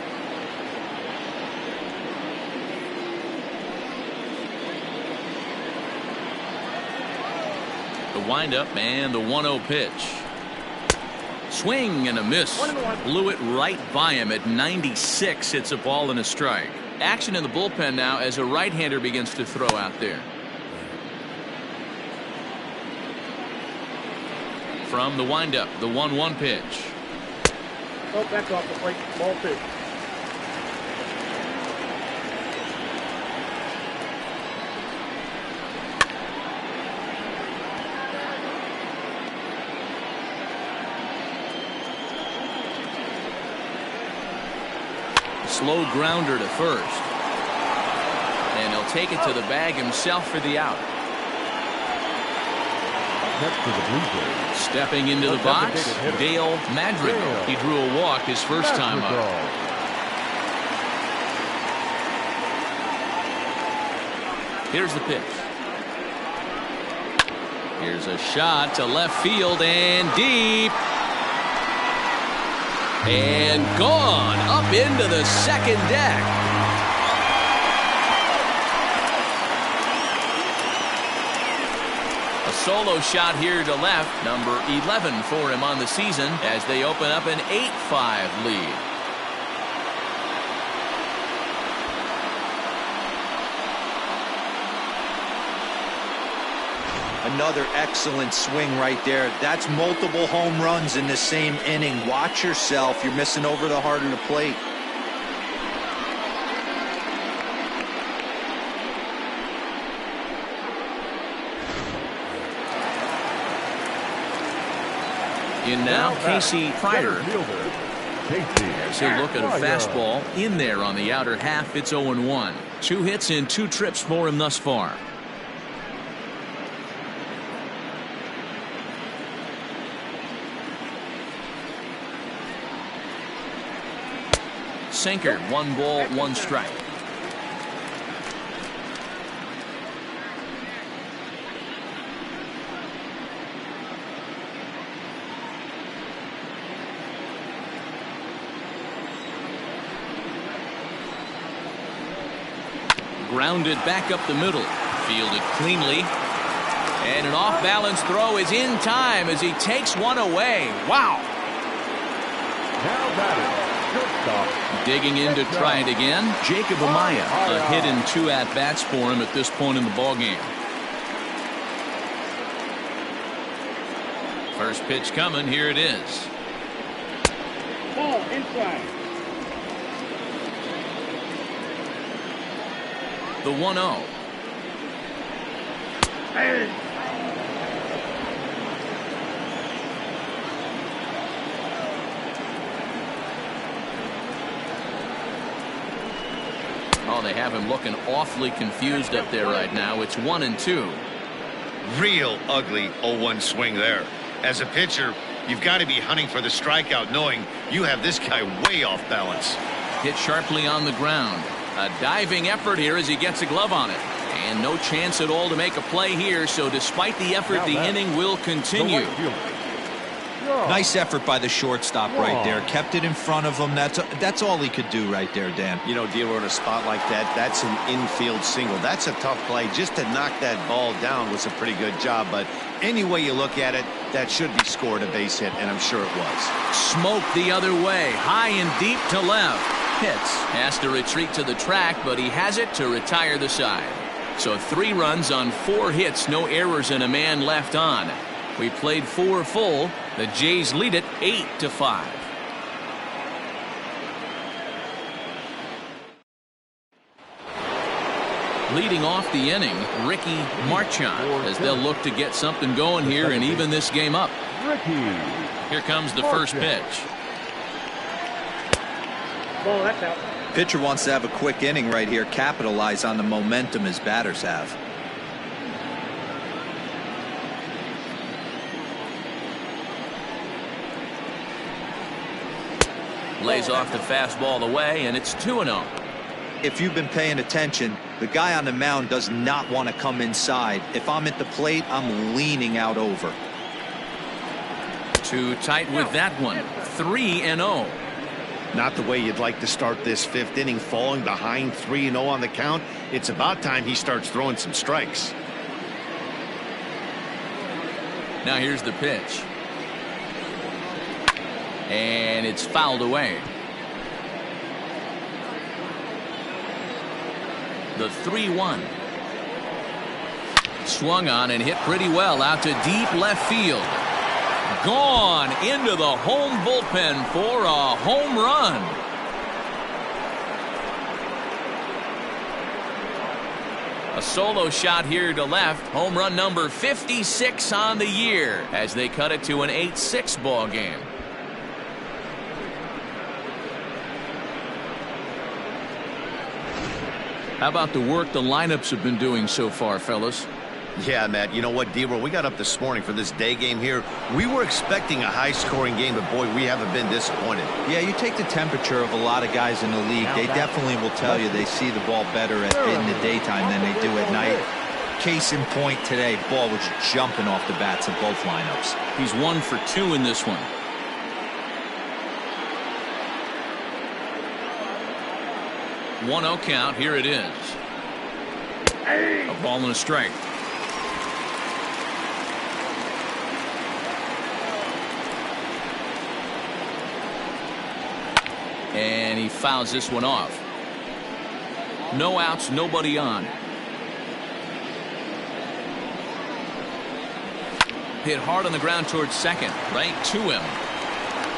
The windup and the 1-0 pitch. Swing and a miss. Blew it right by him at 96. It's a ball and a strike. Action in the bullpen now as a right-hander begins to throw out there. From the windup, the 1-1 pitch. Oh, that's off the plate. Ball 2. Slow grounder to first. And he'll take it to the bag himself for the out. Next for the Bluejays. Stepping into the box, Dale Madrigal. He drew a walk his first time up. Here's the pitch. Here's a shot to left field and deep. And gone up into the second deck. A solo shot here to left, number 11 for him on the season as they open up an 8-5 lead. Another excellent swing right there. That's multiple home runs in the same inning. Watch yourself. You're missing over the heart of the plate. In now, Casey Pryor. As he'll look at a fastball in there on the outer half. It's 0-1. 2 hits in 2 trips for him thus far. Sinker, 1 ball, 1 strike. Grounded back up the middle. Fielded cleanly. And an off-balance throw is in time as he takes one away. Wow. Now batting. Digging in to try it again. Jacob Amaya. A hit and 2 at-bats for him at this point in the ballgame. First pitch coming. Here it is. Ball inside. The 1-0. Oh, they have him looking awfully confused up there right now. It's 1-2. Real ugly 0-1 swing there. As a pitcher, you've got to be hunting for the strikeout, knowing you have this guy way off balance. Hit sharply on the ground. A diving effort here as he gets a glove on it. And no chance at all to make a play here, so despite the effort, the inning will continue. Nice effort by the shortstop right there. Kept it in front of him. That's all he could do right there, Dan. You know, dealer in a spot like that, that's an infield single. That's a tough play. Just to knock that ball down was a pretty good job, but any way you look at it, that should be scored a base hit, and I'm sure it was. Smoke the other way, high and deep to left. Hits. Has to retreat to the track, but he has it to retire the side. So 3 runs on 4 hits, no errors, and a man left on. We played 4 full. The Jays lead it 8-5. Leading off the inning, Ricky Marchand, as they'll look to get something going here and even this game up. Here comes the first pitch. Ball, that's out. Pitcher wants to have a quick inning right here, capitalize on the momentum his batters have. Lays off the fastball away, and it's 2-0. If you've been paying attention, the guy on the mound does not want to come inside. If I'm at the plate, I'm leaning out over. Too tight with that one. 3-0. Not the way you'd like to start this 5th inning, falling behind 3-0 on the count. It's about time he starts throwing some strikes. Now here's the pitch. And it's fouled away. The 3-1. Swung on and hit pretty well out to deep left field. Gone into the home bullpen for a home run. A solo shot here to left. Home run number 56 on the year as they cut it to an 8-6 ball game. How about the work the lineups have been doing so far, fellas? Yeah, Matt, you know what, D-Roll, we got up this morning for this day game here. We were expecting a high-scoring game, but, boy, we haven't been disappointed. Yeah, you take the temperature of a lot of guys in the league. They definitely will tell you they see the ball better in the daytime than they do at night. Case in point today, ball was jumping off the bats of both lineups. He's 1 for 2 in this one. One 0 count. Here it is. A ball and a strike. And he fouls this one off. No outs, nobody on. Hit hard on the ground towards second, right to him.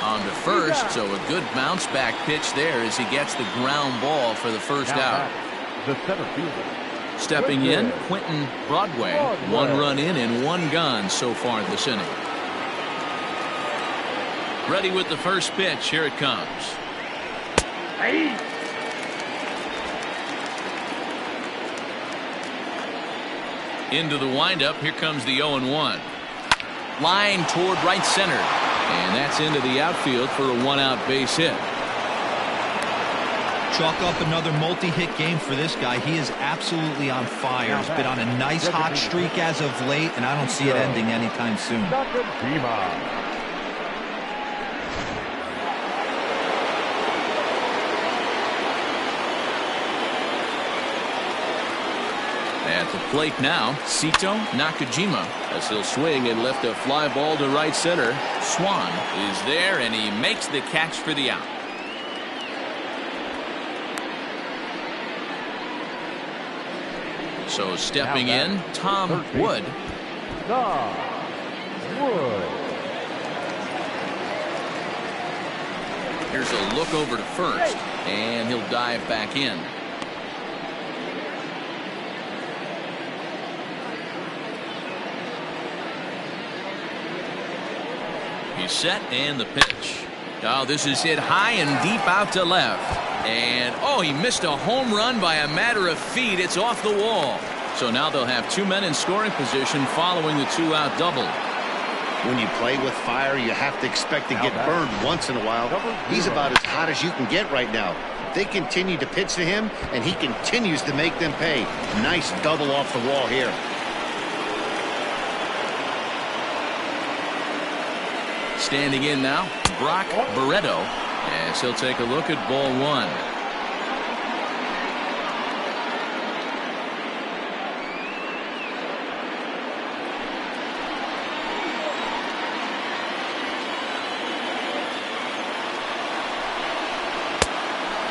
On to first, so a good bounce back pitch there as he gets the ground ball for the first out. The center fielder. Stepping in, Quentin Broadway. 1 run in and 1 gone so far this inning. Ready with the first pitch. Here it comes. Into the windup. Here comes the 0-1. Line toward right center. And that's into the outfield for a 1-out base hit. Chalk up another multi-hit game for this guy. He is absolutely on fire. He's been on a nice hot streak as of late, and I don't see it ending anytime soon. At the plate now, Sito Nakajima, as he'll swing and lift a fly ball to right center. Swan is there, and he makes the catch for the out. So stepping in, Tom Wood. Here's a look over to first, and he'll dive back in. He's set, and the pitch. Oh, this is hit high and deep out to left. And, oh, he missed a home run by a matter of feet. It's off the wall. So now they'll have 2 men in scoring position following the 2-out double. When you play with fire, you have to expect to get burned once in a while. He's about as hot as you can get right now. They continue to pitch to him, and he continues to make them pay. Nice double off the wall here. Standing in now, Brock Barreto, as he'll take a look at ball 1.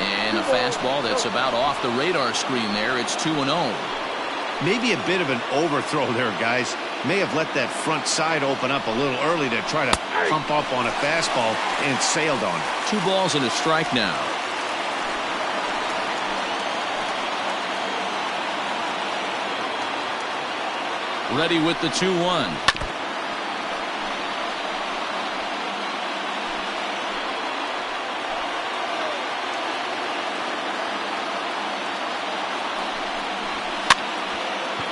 And a fastball that's about off the radar screen there. It's 2-0. Maybe a bit of an overthrow there, guys. May have let that front side open up a little early to try to pump up on a fastball and sailed on it. 2 balls and a strike now. Ready with the 2-1.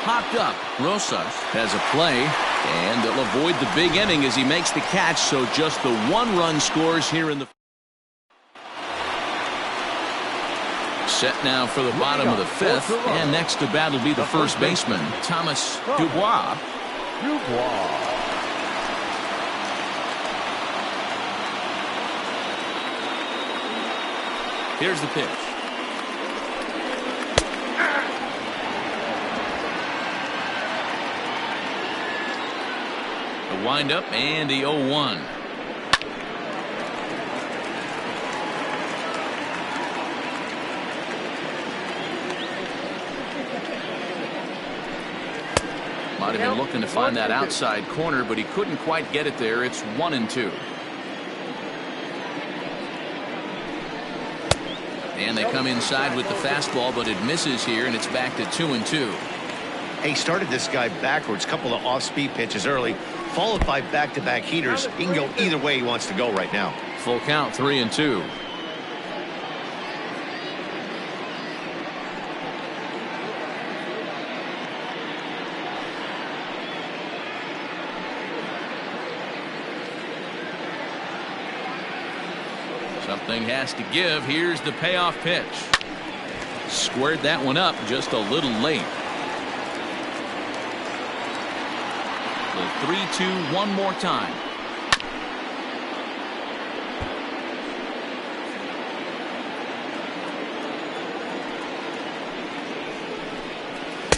Popped up. Rosas has a play, and they'll avoid the big inning as he makes the catch, so just the 1 run scores here in the set now for the bottom of the 5th, and next to bat will be the first baseman, Thomas Dubois. Here's the pitch. The windup and the 0-1. Might have been looking to find that outside corner, but he couldn't quite get it there. It's 1-2. And they come inside with the fastball, but it misses here, and it's back to 2-2. He started this guy backwards, couple of off-speed pitches early, followed by back-to-back heaters. He can go either way he wants to go right now. Full count, 3-2. Something has to give. Here's the payoff pitch. Squared that one up just a little late. The 3-2 one more time.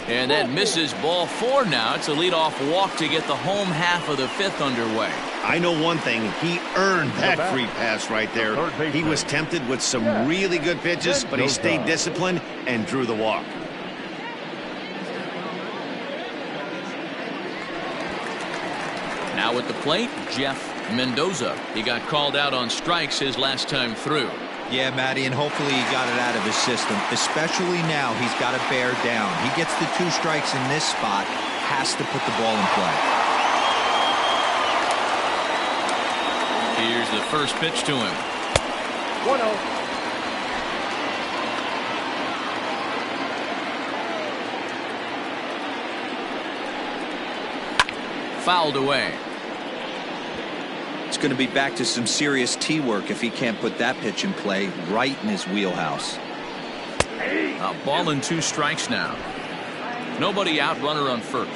And that misses, ball 4 now. It's a leadoff walk to get the home half of the 5th underway. I know one thing. He earned that free pass right there. He was tempted with some really good pitches, but he stayed disciplined and drew the walk. Now at the plate, Jeff Mendoza. He got called out on strikes his last time through. Yeah, Matty, and hopefully he got it out of his system. Especially now, he's got to bear down. He gets the 2 strikes in this spot, has to put the ball in play. Here's the first pitch to him. 1-0. Fouled away. It's going to be back to some serious tee work if he can't put that pitch in play right in his wheelhouse. A ball and 2 strikes now. Nobody out, runner on first.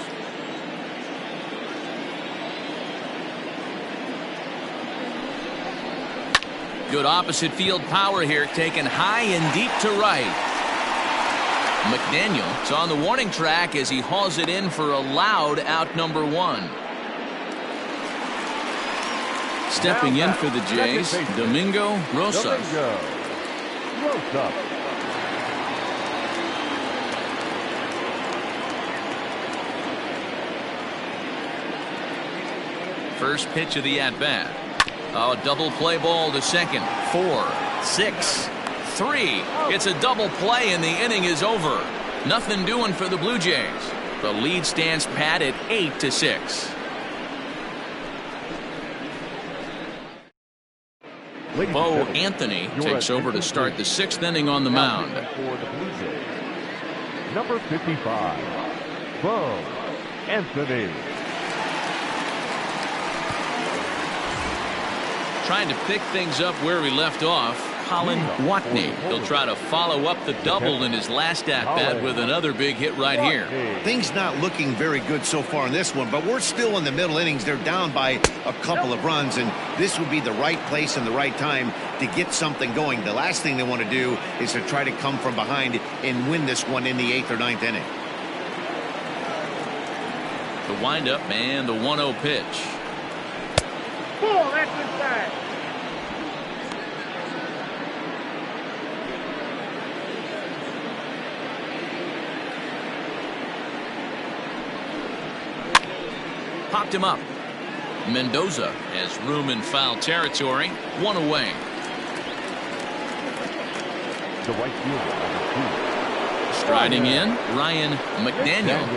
Good opposite field power here, taken high and deep to right. McDaniel is on the warning track as he hauls it in for a loud out number 1. Stepping in for the Jays, Domingo Rosas. First pitch of the at-bat. Oh, double play ball to second. 4, 6, 3. It's a double play and the inning is over. Nothing doing for the Blue Jays. The lead stands pat at 8-6. Bo Anthony takes over to start the 6th inning on the mound. Number 55, Bo Anthony. Trying to pick things up where we left off, Colin Watney. He'll try to follow up the double in his last at-bat with another big hit right here. Things not looking very good so far in this one, but we're still in the middle innings. They're down by a couple of runs, and this would be the right place and the right time to get something going. The last thing they want to do is to try to come from behind and win this one in the 8th or 9th inning. The windup and the 1-0 pitch. Ball, that's inside. Popped him up. Mendoza has room in foul territory. 1 away. The right fielder. Striding in, Ryan McDaniel.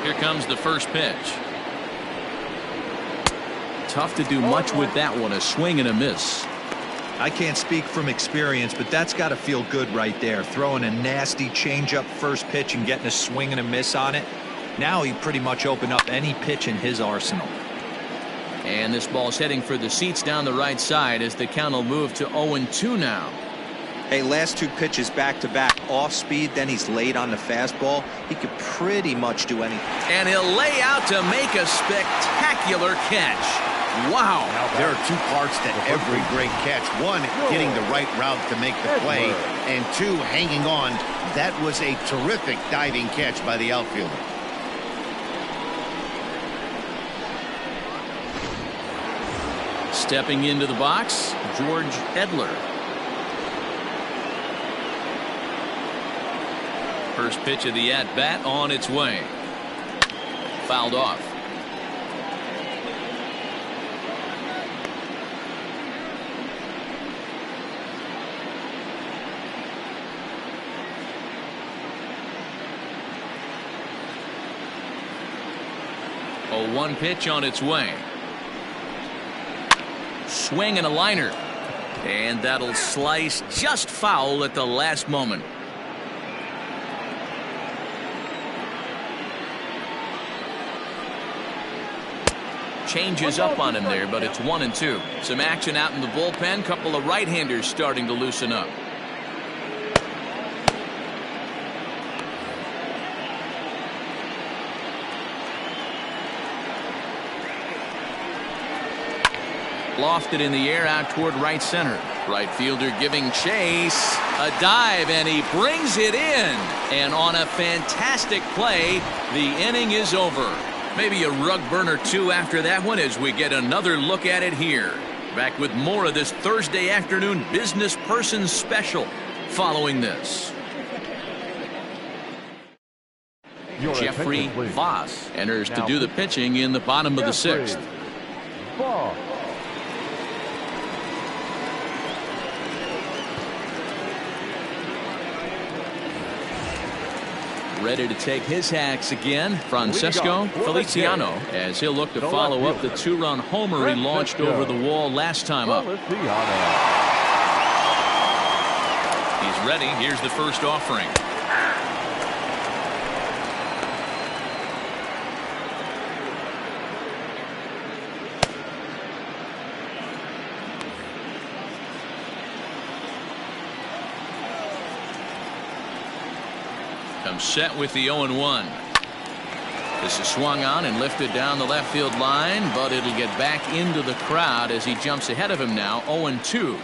Here comes the first pitch. Tough to do much with that one. A swing and a miss. I can't speak from experience, but that's got to feel good right there. Throwing a nasty changeup first pitch and getting a swing and a miss on it. Now he pretty much opened up any pitch in his arsenal. And this ball's heading for the seats down the right side as the count will move to 0-2 now. Hey, last 2 pitches back-to-back off speed, then he's late on the fastball. He could pretty much do anything. And he'll lay out to make a spectacular catch. Wow. There are 2 parts to every great catch. 1, getting the right route to make the play, and 2, hanging on. That was a terrific diving catch by the outfielder. Stepping into the box, George Edler. First pitch of the at-bat on its way. Fouled off. A 1 pitch on its way. Swing and a liner. And that'll slice just foul at the last moment. Changes up on him there, but it's 1-2. Some action out in the bullpen. Couple of right-handers starting to loosen up. Lofted in the air out toward right center. Right fielder giving chase. A dive, and he brings it in. And on a fantastic play, the inning is over. Maybe a rug burner too after that one as we get another look at it here. Back with more of this Thursday afternoon business person special following this. Jeffrey Voss enters to do the pitching in the bottom of the 6th. Ready to take his hacks again, Francesco Feliciano, as he'll look to follow up the 2-run homer he launched over the wall last time up. He's ready. Here's the first offering. Comes set with the 0-1. This is swung on and lifted down the left field line, but it'll get back into the crowd as he jumps ahead of him now. 0-2.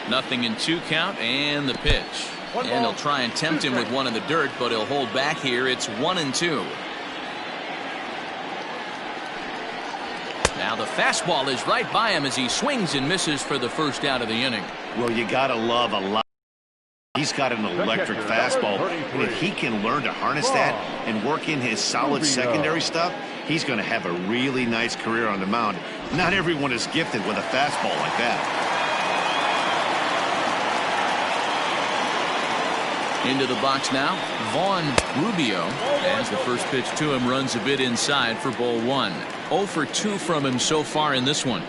Nothing in 2 count, and the pitch. And they'll try and tempt him with one in the dirt, but he'll hold back here. It's 1-2. Now the fastball is right by him as he swings and misses for the first out of the inning. Well, you got to love a lot. He's got an electric fastball, and if he can learn to harness that and work in his solid secondary stuff, he's going to have a really nice career on the mound. Not everyone is gifted with a fastball like that. Into the box now, Vaughn Rubio, as the first pitch to him runs a bit inside for ball 1. 0 for 2 from him so far in this one.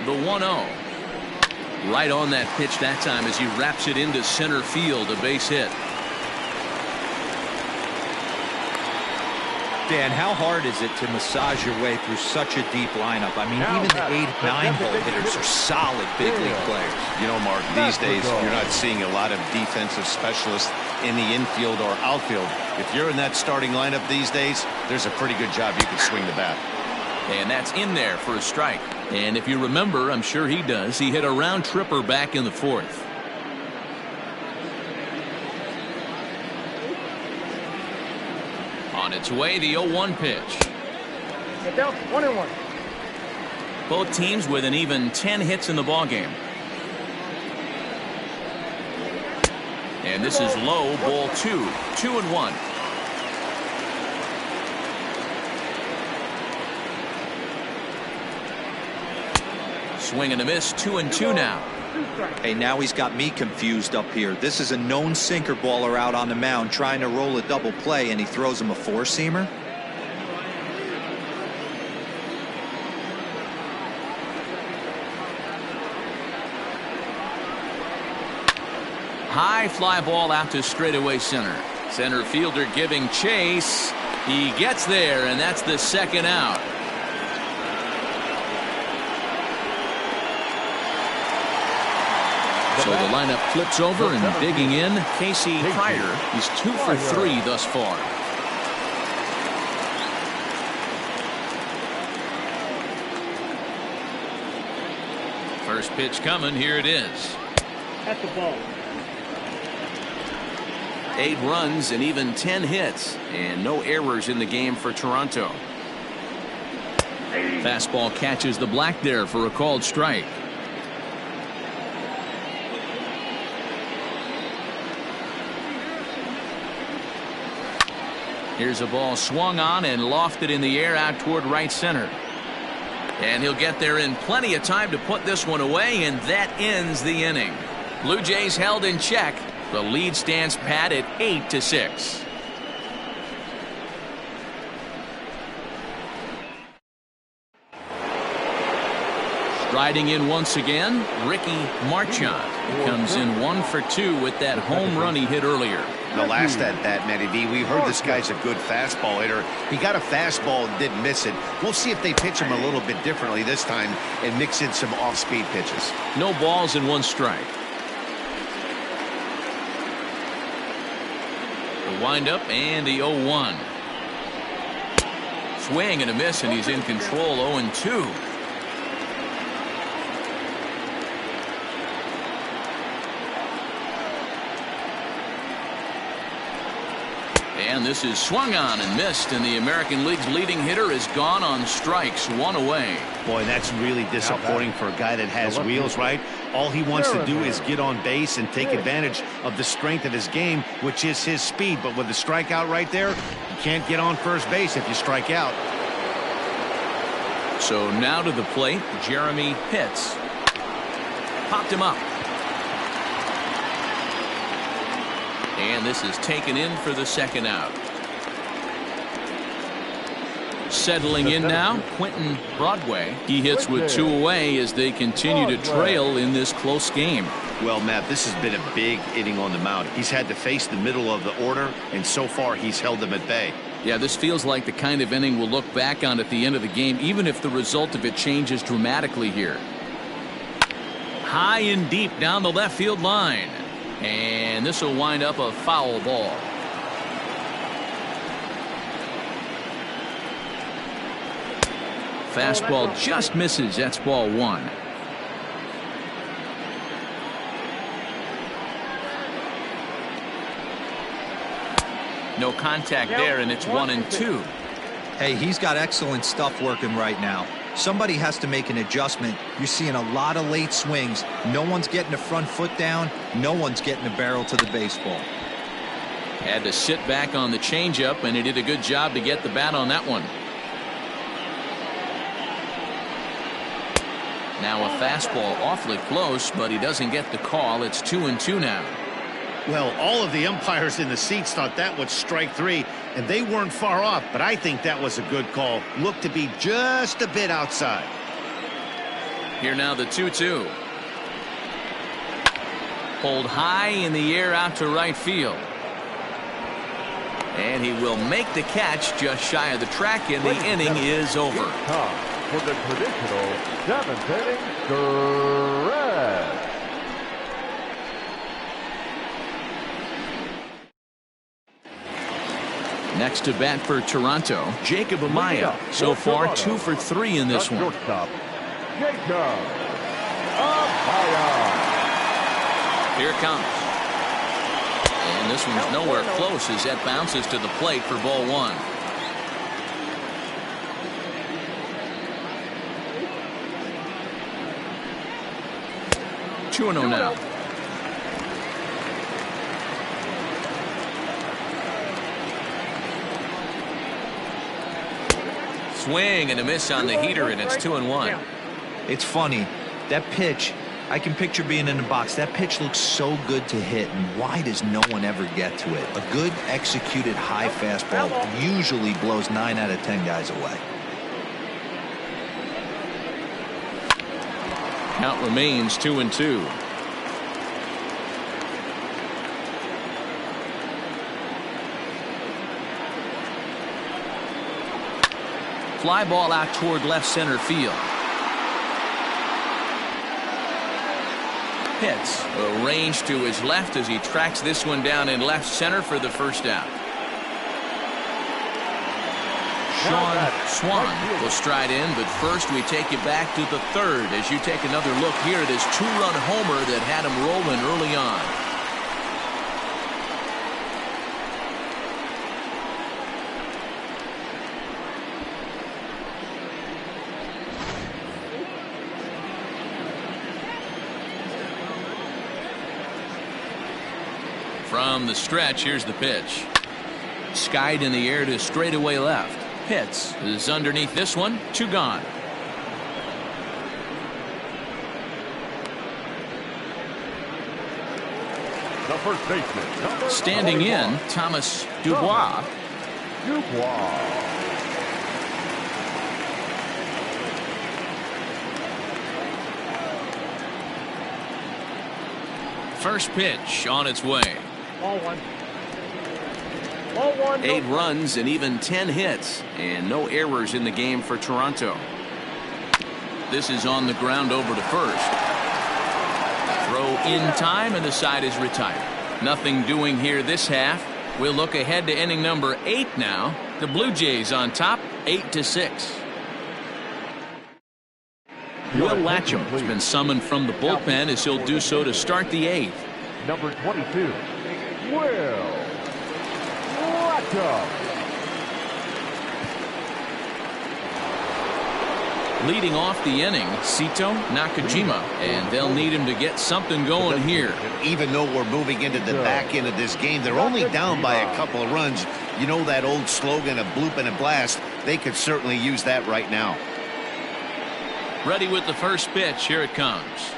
The 1-0. Right on that pitch that time as he wraps it into center field, a base hit. Dan, how hard is it to massage your way through such a deep lineup? I mean, even the 8-9 hole hitters are solid big league players. You know, Mark, these days you're not seeing a lot of defensive specialists in the infield or outfield. If you're in that starting lineup these days, there's a pretty good job you can swing the bat. And that's in there for a strike. And if you remember, I'm sure he does, he hit a round tripper back in the 4th. On its way, the 0-1 pitch. Get down, 1-1. Both teams with an even 10 hits in the ballgame. And this is low, ball 2. 2-1. Swing and a miss. 2-2 now. Hey, now he's got me confused up here. This is a known sinker baller out on the mound trying to roll a double play, and he throws him a 4-seamer. High fly ball out to straightaway center. Center fielder giving chase. He gets there, and that's the second out. So the lineup flips over, and digging in, Casey Pryor. He's 2 for 3 thus far. First pitch coming. Here it is. At the ball. 8 runs and even 10 hits, and no errors in the game for Toronto. Fastball catches the black there for a called strike. Here's a ball swung on and lofted in the air out toward right center. And he'll get there in plenty of time to put this one away, and that ends the inning. Blue Jays held in check. The lead stands pat at 8-6. Striding in once again, Ricky Marchand comes in 1 for 2 with that home run he hit earlier. The last at that, Matty B, we heard this guy's a good fastball hitter. He got a fastball and didn't miss it. We'll see if they pitch him a little bit differently this time and mix in some off-speed pitches. No balls and 1 strike. The windup and the 0-1. Swing and a miss, and he's in control. 0-2. And this is swung on and missed, and the American League's leading hitter is gone on strikes. 1 away. Boy, that's really disappointing for a guy that has wheels, right? All he wants to do is get on base and take advantage of the strength of his game, which is his speed. But with the strikeout right there, you can't get on first base if you strike out. So now to the plate, Jeremy Pitts. Popped him up. And this is taken in for the second out. Settling in now, Quentin Broadway. He hits with 2 away as they continue to trail in this close game. Well, Matt, this has been a big inning on the mound. He's had to face the middle of the order, and so far he's held them at bay. Yeah, this feels like the kind of inning we'll look back on at the end of the game, even if the result of it changes dramatically here. High and deep down the left field line. And this will wind up a foul ball. Fastball just misses. That's ball 1. No contact there, and it's 1-2. Hey, he's got excellent stuff working right now. Somebody has to make an adjustment. You're seeing a lot of late swings. No one's getting the front foot down. No one's getting the barrel to the baseball. Had to sit back on the changeup, and he did a good job to get the bat on that one. Now a fastball awfully close, but he doesn't get the call. It's 2-2 now. Well, all of the umpires in the seats thought that was strike 3, and they weren't far off, but I think that was a good call. Looked to be just a bit outside. Here now the 2-2. Pulled high in the air out to right field. And he will make the catch just shy of the track, and the inning is over. For the traditional 7th inning stretch. Next to bat for Toronto, Jacob Amaya. So far 2 for 3 in this one. Jacob Amaya. Here it comes. And this one's nowhere close as that bounces to the plate for ball 1. Two 2-0 now. Swing and a miss on the heater, and it's 2-1. It's funny. That pitch, I can picture being in the box. That pitch looks so good to hit, and why does no one ever get to it? A good executed high fastball usually blows 9 out of 10 guys away. Count remains 2-2. Fly ball out toward left center field. Pitts arranged to his left as he tracks this one down in left center for the first out. Sean Swan will stride in, but first we take you back to the third as you take another look here at his two-run homer that had him rolling early on. From the stretch, here's the pitch. Skied in the air to straightaway left. Pitts is underneath this one. 2 gone. The first baseman. Standing in, Thomas Dubois. First pitch on its way. Ball one. Ball one. 8 runs and even 10 hits, and no errors in the game for Toronto. This is on the ground over to first. Throw in time, and the side is retired. Nothing doing here this half. We'll look ahead to inning number 8 now. The Blue Jays on top, 8-6. Will Latcham has been summoned from the bullpen as he'll do so to start the 8th. Number 22, Will Latcham. Leading off the inning, Sito Nakajima, and they'll need him to get something going here. Even though we're moving into the back end of this game, they're only down by a couple of runs. You know that old slogan of bloop and a blast? They could certainly use that right now. Ready with the first pitch. Here it comes.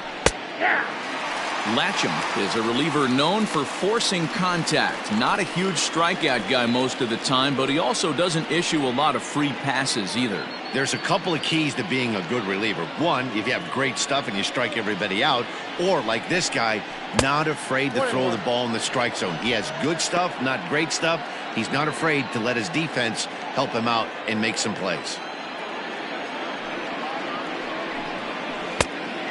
Latcham is a reliever known for forcing contact. Not a huge strikeout guy most of the time, but he also doesn't issue a lot of free passes either. There's a couple of keys to being a good reliever. One, if you have great stuff and you strike everybody out, or like this guy, not afraid to throw the ball in the strike zone. He has good stuff, not great stuff. He's not afraid to let his defense help him out and make some plays.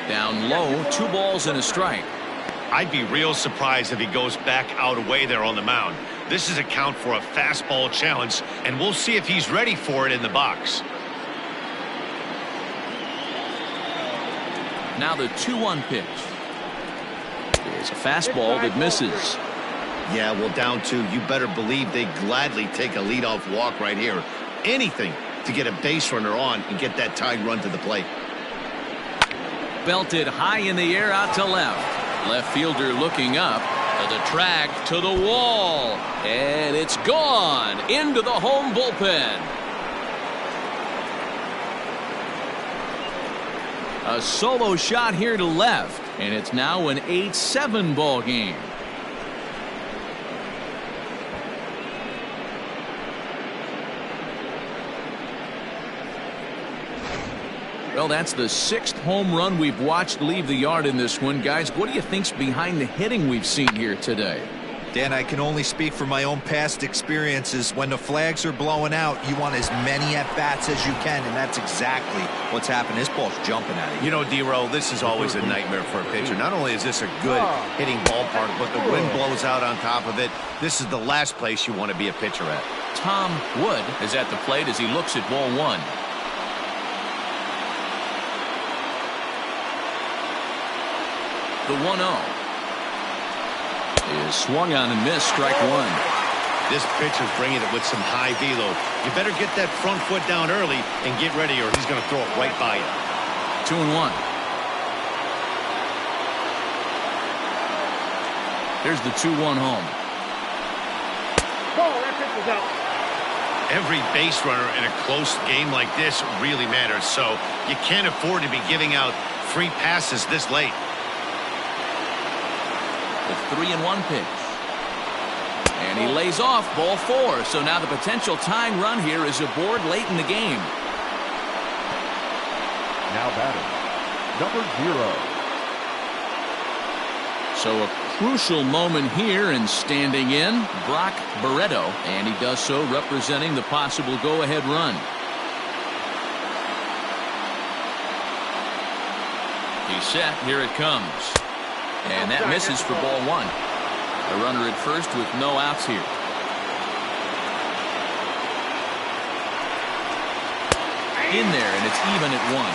Down low, 2 balls and a strike. I'd be real surprised if he goes back out away there on the mound. This is a count for a fastball challenge, and we'll see if he's ready for it in the box. Now the 2-1 pitch. It's a fastball that misses. Yeah, well, down 2, you better believe they gladly take a leadoff walk right here. Anything to get a base runner on and get that tied run to the plate. Belted high in the air out to left. Left fielder looking up to the track, to the wall, and it's gone into the home bullpen. A solo shot here to left, and it's now an 8-7 ball game. Well, that's the 6th home run we've watched leave the yard in this one. Guys, what do you think's behind the hitting we've seen here today? Dan, I can only speak from my own past experiences. When the flags are blowing out, you want as many at-bats as you can, and that's exactly what's happened. This ball's jumping at you. You know, D-Row, this is always a nightmare for a pitcher. Not only is this a good hitting ballpark, but the wind blows out on top of it. This is the last place you want to be a pitcher at. Tom Wood is at the plate as he looks at ball 1. The 1-0 is swung on and missed, strike 1. This pitcher's bringing it with some high velo. You better get that front foot down early and get ready, or he's going to throw it right by you. 2-1. Here's the 2-1 home. Ball, that pitch is out. Every base runner in a close game like this really matters, so you can't afford to be giving out free passes this late. The 3-1 pitch. And he lays off ball 4. So now the potential tying run here is aboard late in the game. Now batting, number 0. So a crucial moment here, and standing in, Brock Barreto. And he does so representing the possible go-ahead run. He's set. Here it comes. And that misses for ball 1. A runner at first with no outs here. in there, and it's even at 1.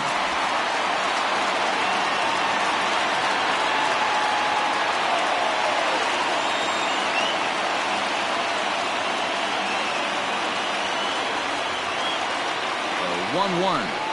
So 1-1.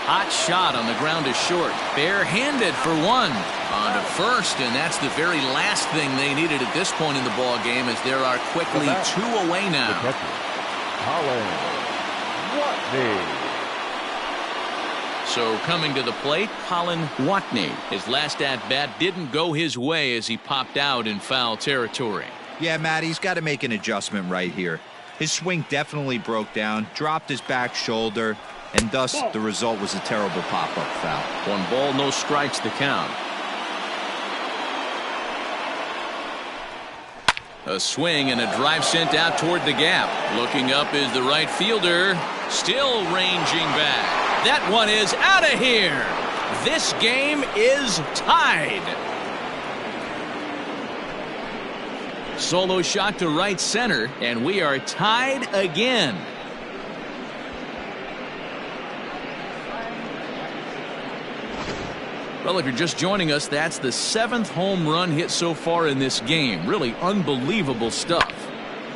Hot shot on the ground is short. Barehanded for 1. On to first, and that's the very last thing they needed at this point in the ball game, as there are quickly 2 away now. Colin Watney. So coming to the plate, Colin Watney. His last at-bat didn't go his way as he popped out in foul territory. Yeah, Matt, he's got to make an adjustment right here. His swing definitely broke down, dropped his back shoulder, and thus the result was a terrible pop-up foul. 1 ball, no strikes the count. A swing and a drive sent out toward the gap. Looking up is the right fielder. Still ranging back. That one is out of here. This game is tied. Solo shot to right center, and we are tied again. Well, if you're just joining us, that's the 7th home run hit so far in this game. Really unbelievable stuff.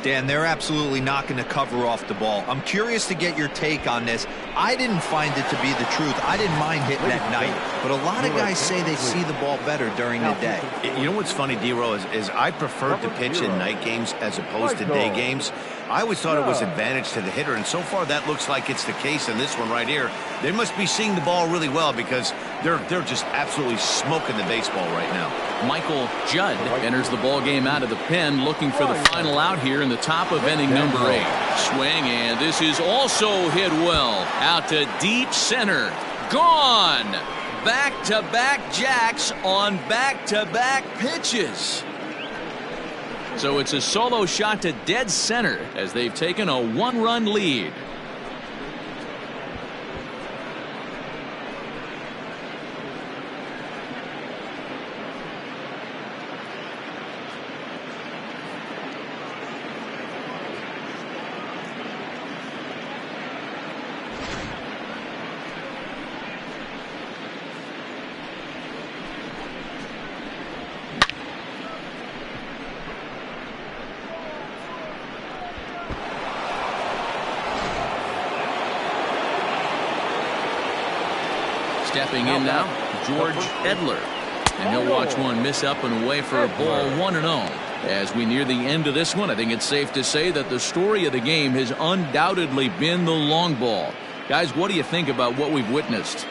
Dan, they're absolutely not going to cover off the ball. I'm curious to get your take on this. I didn't find it to be the truth. I didn't mind hitting at night, but a lot of guys say they see the ball better during the day. You know what's funny, D-Row, is I prefer to pitch in night games as opposed to day games. I always thought it was advantage to the hitter, and so far that looks like it's the case in this one right here. They must be seeing the ball really well, because they're just absolutely smoking the baseball right now. Michael Judd enters the ball game out of the pen, looking for the final out here in the top of inning number 8. Swing, and this is also hit well. Out to deep center. Gone. Back-to-back jacks on back-to-back pitches. So it's a solo shot to dead center as they've taken a 1-run lead. Stepping in now, George Edler. And he'll watch one miss up and away for a ball, 1-0. As we near the end of this one, I think it's safe to say that the story of the game has undoubtedly been the long ball. Guys, what do you think about what we've witnessed?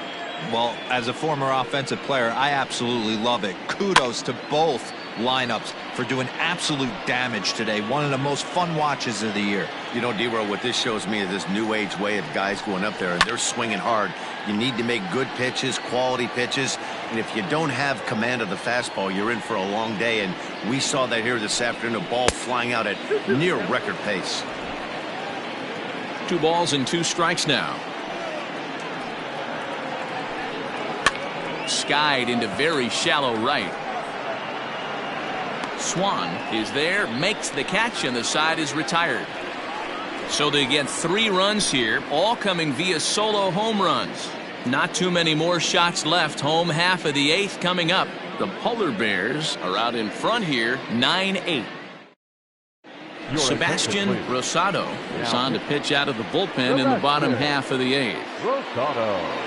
Well, as a former offensive player, I absolutely love it. Kudos to both lineups for doing absolute damage today. One of the most fun watches of the year. You know, D-Row, what this shows me is this new age way of guys going up there, and they're swinging hard. You need to make good pitches, quality pitches, and if you don't have command of the fastball, you're in for a long day, and we saw that here this afternoon, a ball flying out at near record pace. 2 balls and 2 strikes now. Skied into very shallow right. Swan is there, makes the catch, and the side is retired. So they get 3 runs here, all coming via solo home runs. Not too many more shots left. Home half of the 8th coming up. The Polar Bears are out in front here, 9-8. Sebastian Rosado is on to pitch out of the bullpen in the bottom half of the 8th. Rosado.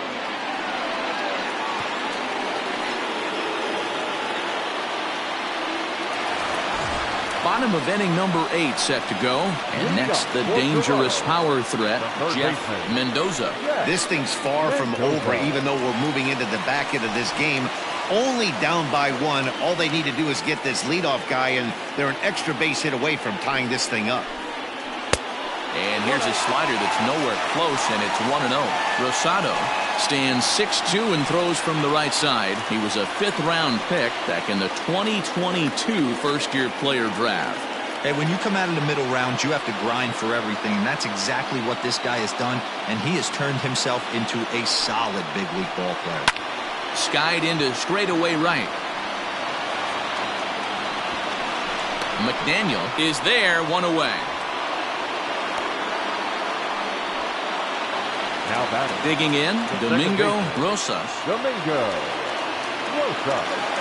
Bottom of inning number 8 set to go. And next, the dangerous power threat, Jeff Mendoza. This thing's far from over, even though we're moving into the back end of this game. only down by 1. All they need to do is get this leadoff guy, and they're an extra base hit away from tying this thing up. And here's a slider that's nowhere close, and it's 1-0. Rosado stands 6'2" and throws from the right side. He was a 5th-round pick back in the 2022 first-year player draft. Hey, when you come out of the middle rounds, you have to grind for everything, and that's exactly what this guy has done, and he has turned himself into a solid big league ball player. Skied into straightaway right. McDaniel is there, 1 away. Now batting. Digging in, Domingo Rosas. Domingo Rosas.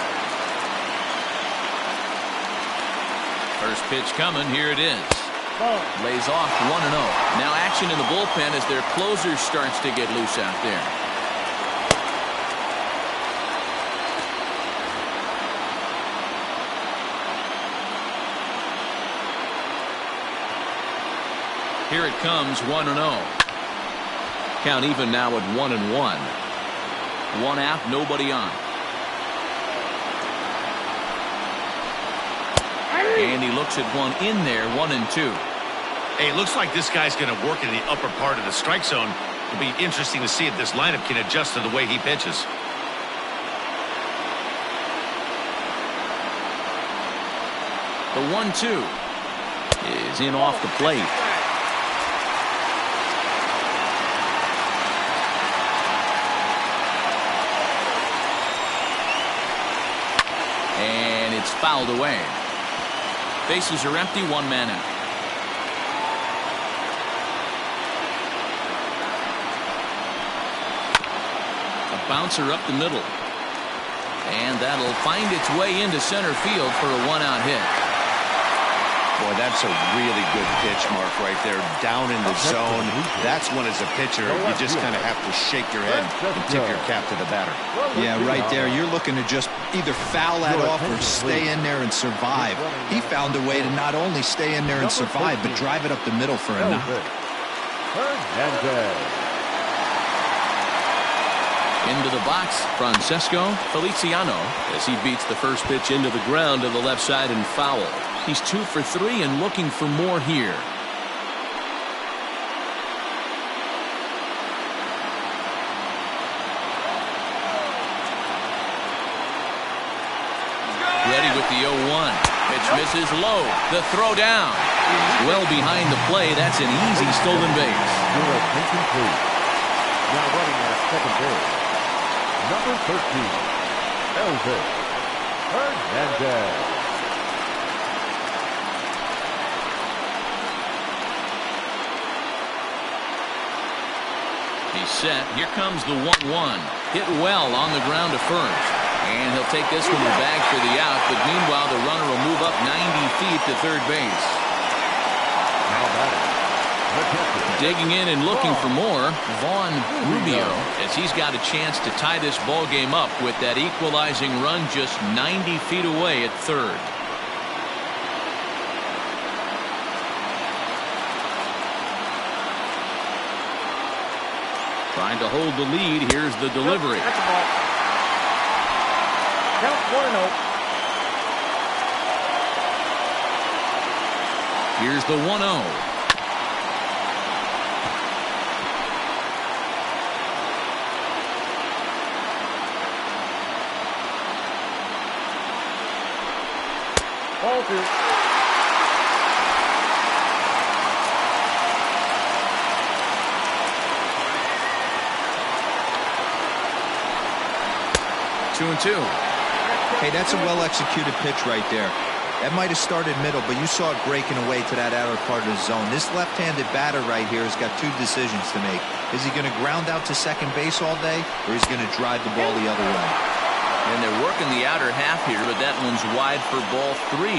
First pitch coming, here it is. Lays off 1-0. Now action in the bullpen as their closer starts to get loose out there. Here it comes, 1-0. Count even now at 1-1. 1 out, nobody on. And he looks at one in there, 1-2. Hey, it looks like this guy's going to work in the upper part of the strike zone. It'll be interesting to see if this lineup can adjust to the way he pitches. The 1-2 is in off the plate. And it's fouled away. Bases are empty, 1 man out. A bouncer up the middle. And that'll find its way into center field for a 1-out hit. Boy, that's a really good pitch, Mark, right there. Down in the zone. That's when, as a pitcher, you just kind of have to shake your head and tip your cap to the batter. Yeah, right there. You're looking to just either foul that off or stay in there and survive. He found a way to not only stay in there and survive, but drive it up the middle for a knock. Into the box, Francesco Feliciano, as he beats the first pitch into the ground to the left side and foul. He's 2 for 3 and looking for more here. Ready with the 0-1. Pitch misses low. The throw down. Well behind the play. That's an easy stolen base. Now running at second base, number 13, Elvis Hernandez. He's set. Here comes the 1-1. Hit well on the ground to first. And he'll take this one to the bag for the out. But meanwhile, the runner will move up 90 feet to third base. Now batting. Digging in and looking for more, Vaughn Rubio, as he's got a chance to tie this ball game up with that equalizing run just 90 feet away at third. Trying to hold the lead. Here's the delivery. That's a ball. Count 1-0. Here's the 1-0. Ball 2. Two and two. Hey, that's a well-executed pitch right there. That might have started middle, but you saw it breaking away to that outer part of the zone. This left-handed batter right here has got 2 decisions to make. Is he going to ground out to second base all day, or is he going to drive the ball the other way? And they're working the outer half here, but that one's wide for ball 3.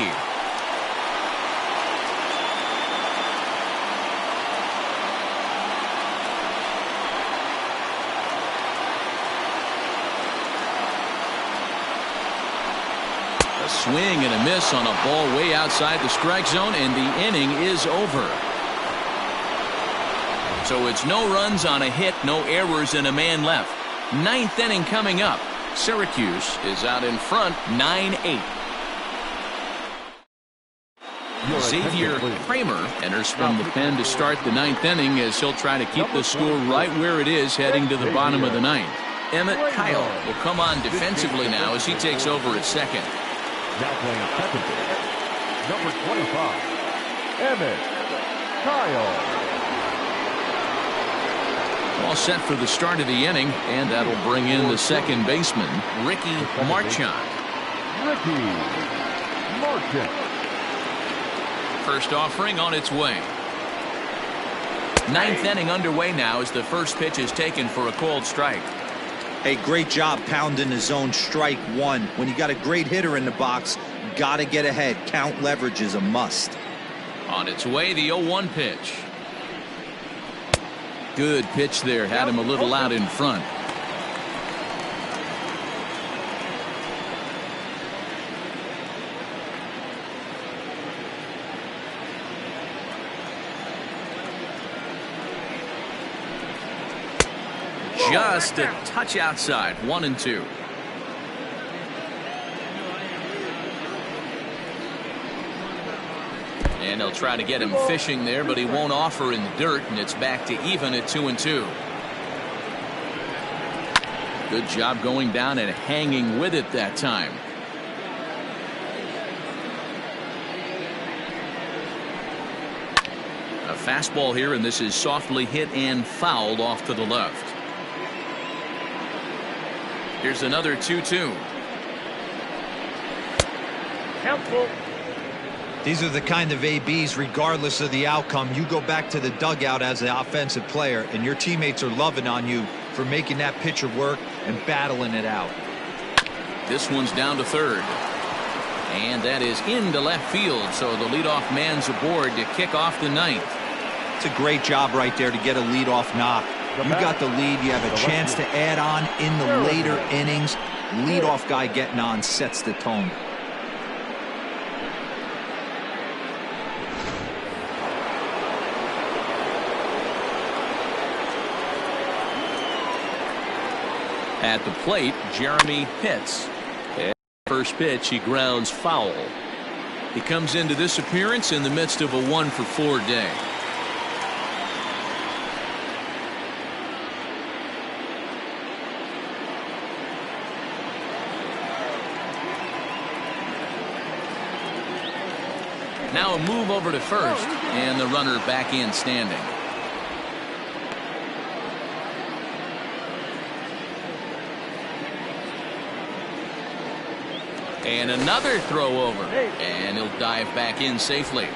Swing and a miss on a ball way outside the strike zone, and the inning is over. So it's no runs on a hit, no errors, and a man left. 9th inning coming up. Syracuse is out in front 9-8. Xavier Kramer enters from the pen to start the ninth inning as he'll try to keep the score right where it is heading to the bottom of the ninth. Emmett Kyle will come on defensively now as he takes over at second. Now playing second base, number 25, Emmett Kyle. All set for the start of the inning, and that'll bring in the second baseman, Ricky Marchant. Ricky Marchant. First offering on its way. Ninth inning underway now as the first pitch is taken for a called strike. Hey, great job pounding the zone. Strike one. When you got a great hitter in the box, gotta get ahead. Count leverage is a must. On its way, the 0-1 pitch. Good pitch there. Had him a little out in front. Just a touch outside. 1-2. And they'll try to get him fishing there, but he won't offer in the dirt, and it's back to even at 2-2. Good job going down and hanging with it that time. A fastball here, and this is softly hit and fouled off to the left. Here's another 2-2. Helpful. These are the kind of ABs, regardless of the outcome, you go back to the dugout as an offensive player, and your teammates are loving on you for making that pitcher work and battling it out. This one's down to third. And that is into left field, so the leadoff man's aboard to kick off the ninth. It's a great job right there to get a leadoff knock. You got the lead. You have a chance to add on in the later innings. Leadoff guy getting on sets the tone. At the plate, Jeremy Pitts. First pitch, he grounds foul. He comes into this appearance in the midst of a 1-for-4 day. Now a move over to first, and the runner back in standing. And another throw over, and he'll dive back in safely.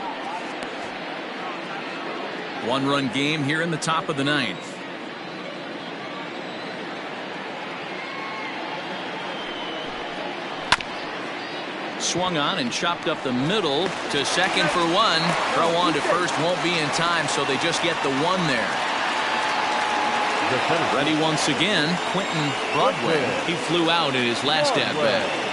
One-run game here in the top of the ninth. Swung on and chopped up the middle to second for one. Throw on to first won't be in time, so they just get the one there. Ready once again, Quentin Broadway. He flew out in his last at-bat.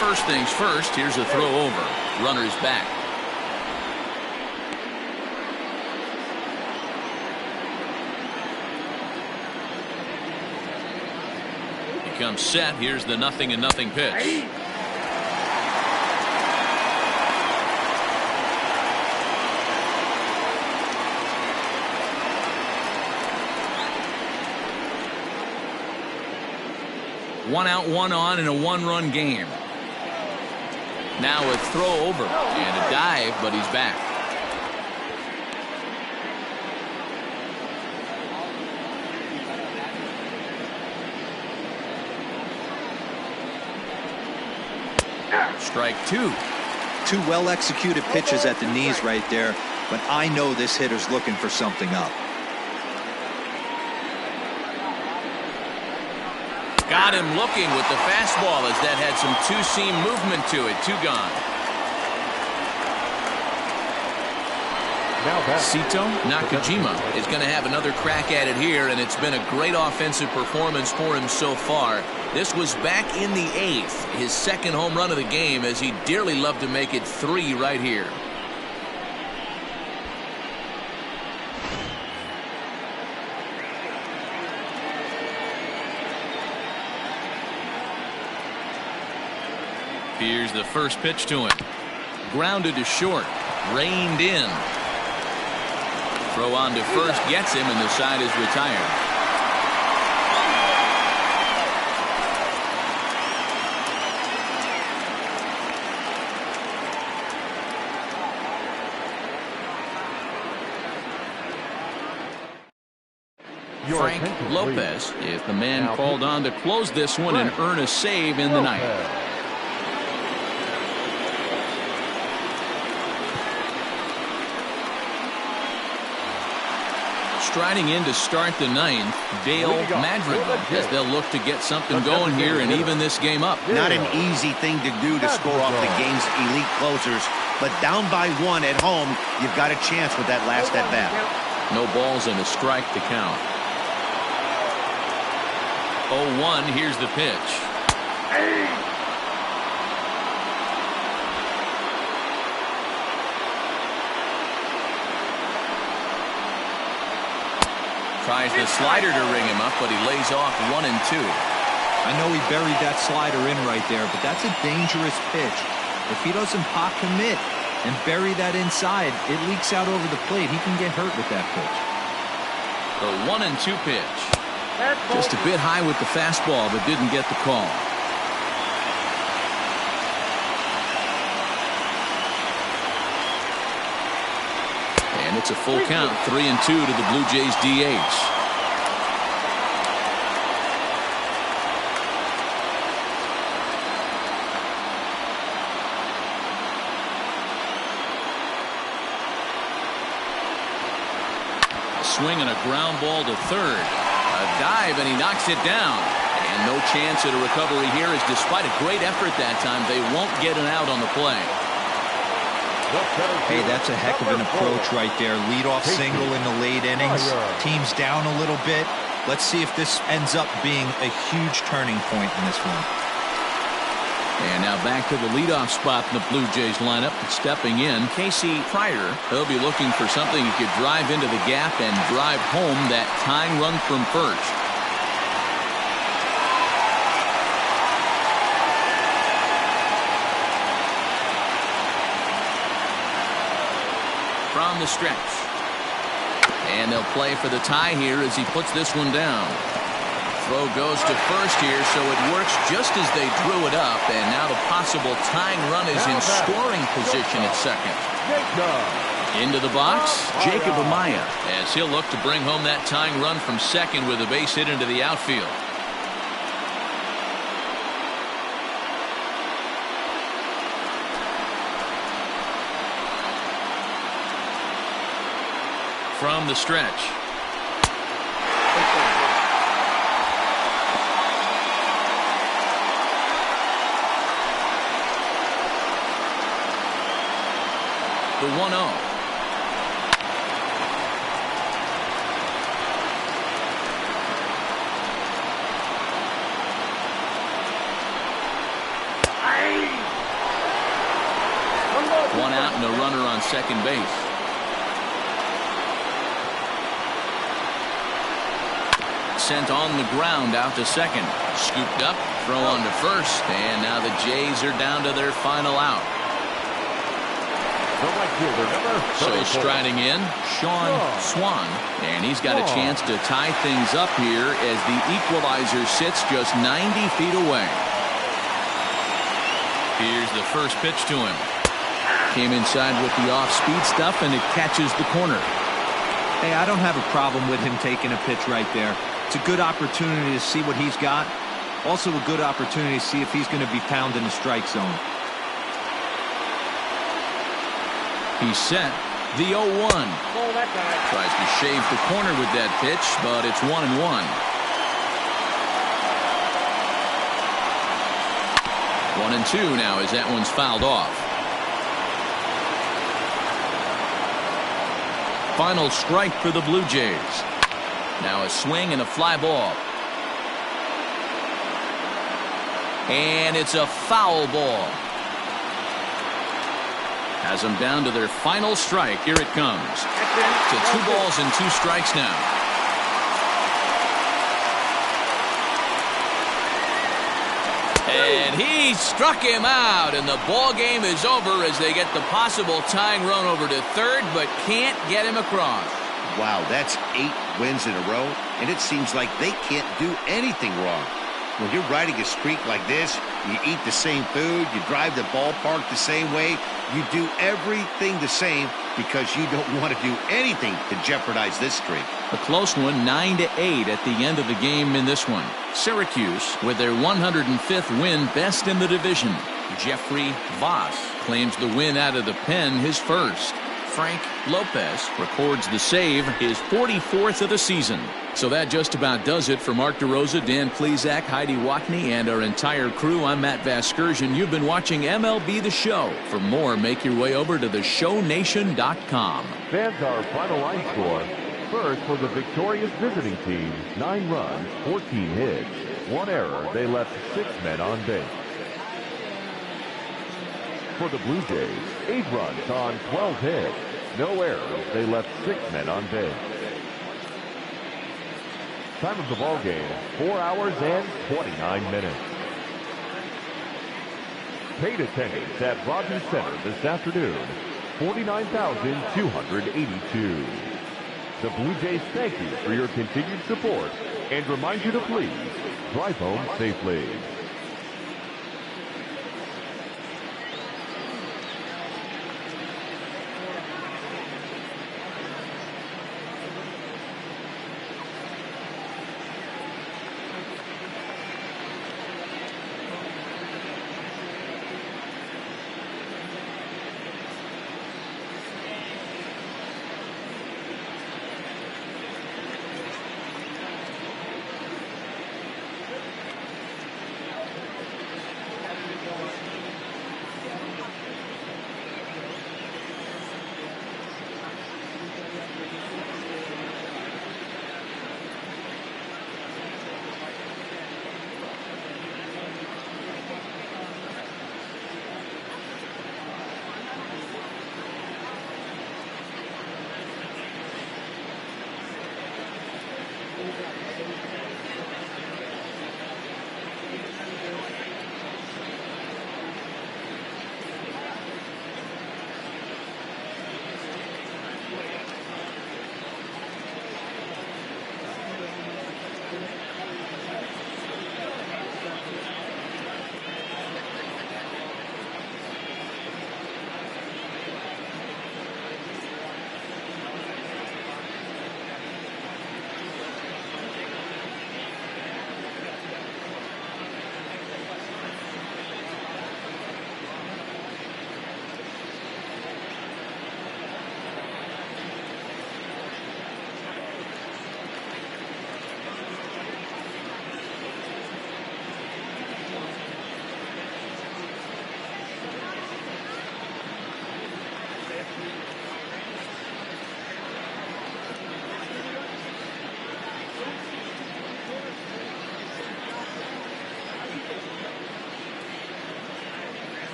First things first, here's a throw over. Runner's back. He comes set. Here's the 0-0 pitch. One out, one on in a one-run game. Now a throw over and a dive, but he's back. Strike two. Two well-executed pitches at the knees right there, but I know this hitter's looking for something up. Got him looking with the fastball as that had some two-seam movement to it. Two gone. Sito Nakajima is going to have another crack at it here, and it's been a great offensive performance for him so far. This was back in the 8th, his second home run of the game, as he'd dearly love to make it 3 right here. Here's the first pitch to him. Grounded to short. Reined in. Throw on to first gets him, and the side is retired. Frank Lopez is the man called on to close this one and earn a save in the ninth. Striding in to start the ninth, Dale Madrigal, as they'll look to get something going here and even this game up. Not an easy thing to do to score off the game's elite closers, but down by one at home, you've got a chance with that last at bat. No balls and a strike to count. 0-1, here's the pitch. Tries the slider to ring him up, but he lays off 1 and 2. I know he buried that slider in right there, but that's a dangerous pitch. If he doesn't pot commit and bury that inside, it leaks out over the plate. He can get hurt with that pitch. The 1 and 2 pitch. Just a bit high with the fastball, but didn't get the call. And it's a full count, 3-2 to the Blue Jays DH. A swing and a ground ball to third. A dive, and he knocks it down. And no chance at a recovery here, as despite a great effort that time, they won't get an out on the play. Hey, that's a heck of an approach right there. Leadoff single in the late innings. Team's down a little bit. Let's see if this ends up being a huge turning point in this one. And now back to the leadoff spot in the Blue Jays lineup. Stepping in, Casey Pryor. He'll be looking for something he could drive into the gap and drive home that tying run from first. From the stretch. And they'll play for the tie here as he puts this one down. Throw goes to first here, so it works just as they drew it up, and now the possible tying run is in scoring position at second. Into the box, Jacob Amaya, as he'll look to bring home that tying run from second with a base hit into the outfield. From the stretch. The 1-0. One out and a runner on second base. Sent on the ground out to second. Scooped up, throw on to first, and now the Jays are down to their final out. So striding in, Sean Swan, and he's got a chance to tie things up here as the equalizer sits just 90 feet away. Here's the first pitch to him. Came inside with the off-speed stuff, and it catches the corner. Hey, I don't have a problem with him taking a pitch right there. It's a good opportunity to see what he's got. Also a good opportunity to see if he's going to be found in the strike zone. He's set. The 0-1. Tries to shave the corner with that pitch, but it's 1-1. 1-2 now as that one's fouled off. Final strike for the Blue Jays. Now a swing and a fly ball. And it's a foul ball. Has them down to their final strike. Here it comes. To 2 balls and 2 strikes now. And he struck him out, and the ball game is over as they get the possible tying run over to third, but can't get him across. Wow, that's 8 wins in a row, and it seems like they can't do anything wrong. When you're riding a streak like this, you eat the same food, you drive the ballpark the same way, you do everything the same because you don't want to do anything to jeopardize this streak. A close one, 9-8 at the end of the game in this one. Syracuse with their 105th win, best in the division. Jeffrey Voss claims the win out of the pen, his first. Frank Lopez records the save, his 44th of the season. So that just about does it for Mark DeRosa, Dan Plesac, Heidi Watney, and our entire crew. I'm Matt Vasgersian. You've been watching MLB The Show. For more, make your way over to theshownation.com. Fans, our final line score. First for the victorious visiting team, 9 runs, 14 hits. 1 error, they left 6 men on base. For the Blue Jays, 8 runs on 12 hits. No errors, they left 6 men on base. Time of the ball game, 4 hours and 29 minutes. Paid attendance at Rogers Center this afternoon, 49,282. The Blue Jays thank you for your continued support and remind you to please drive home safely.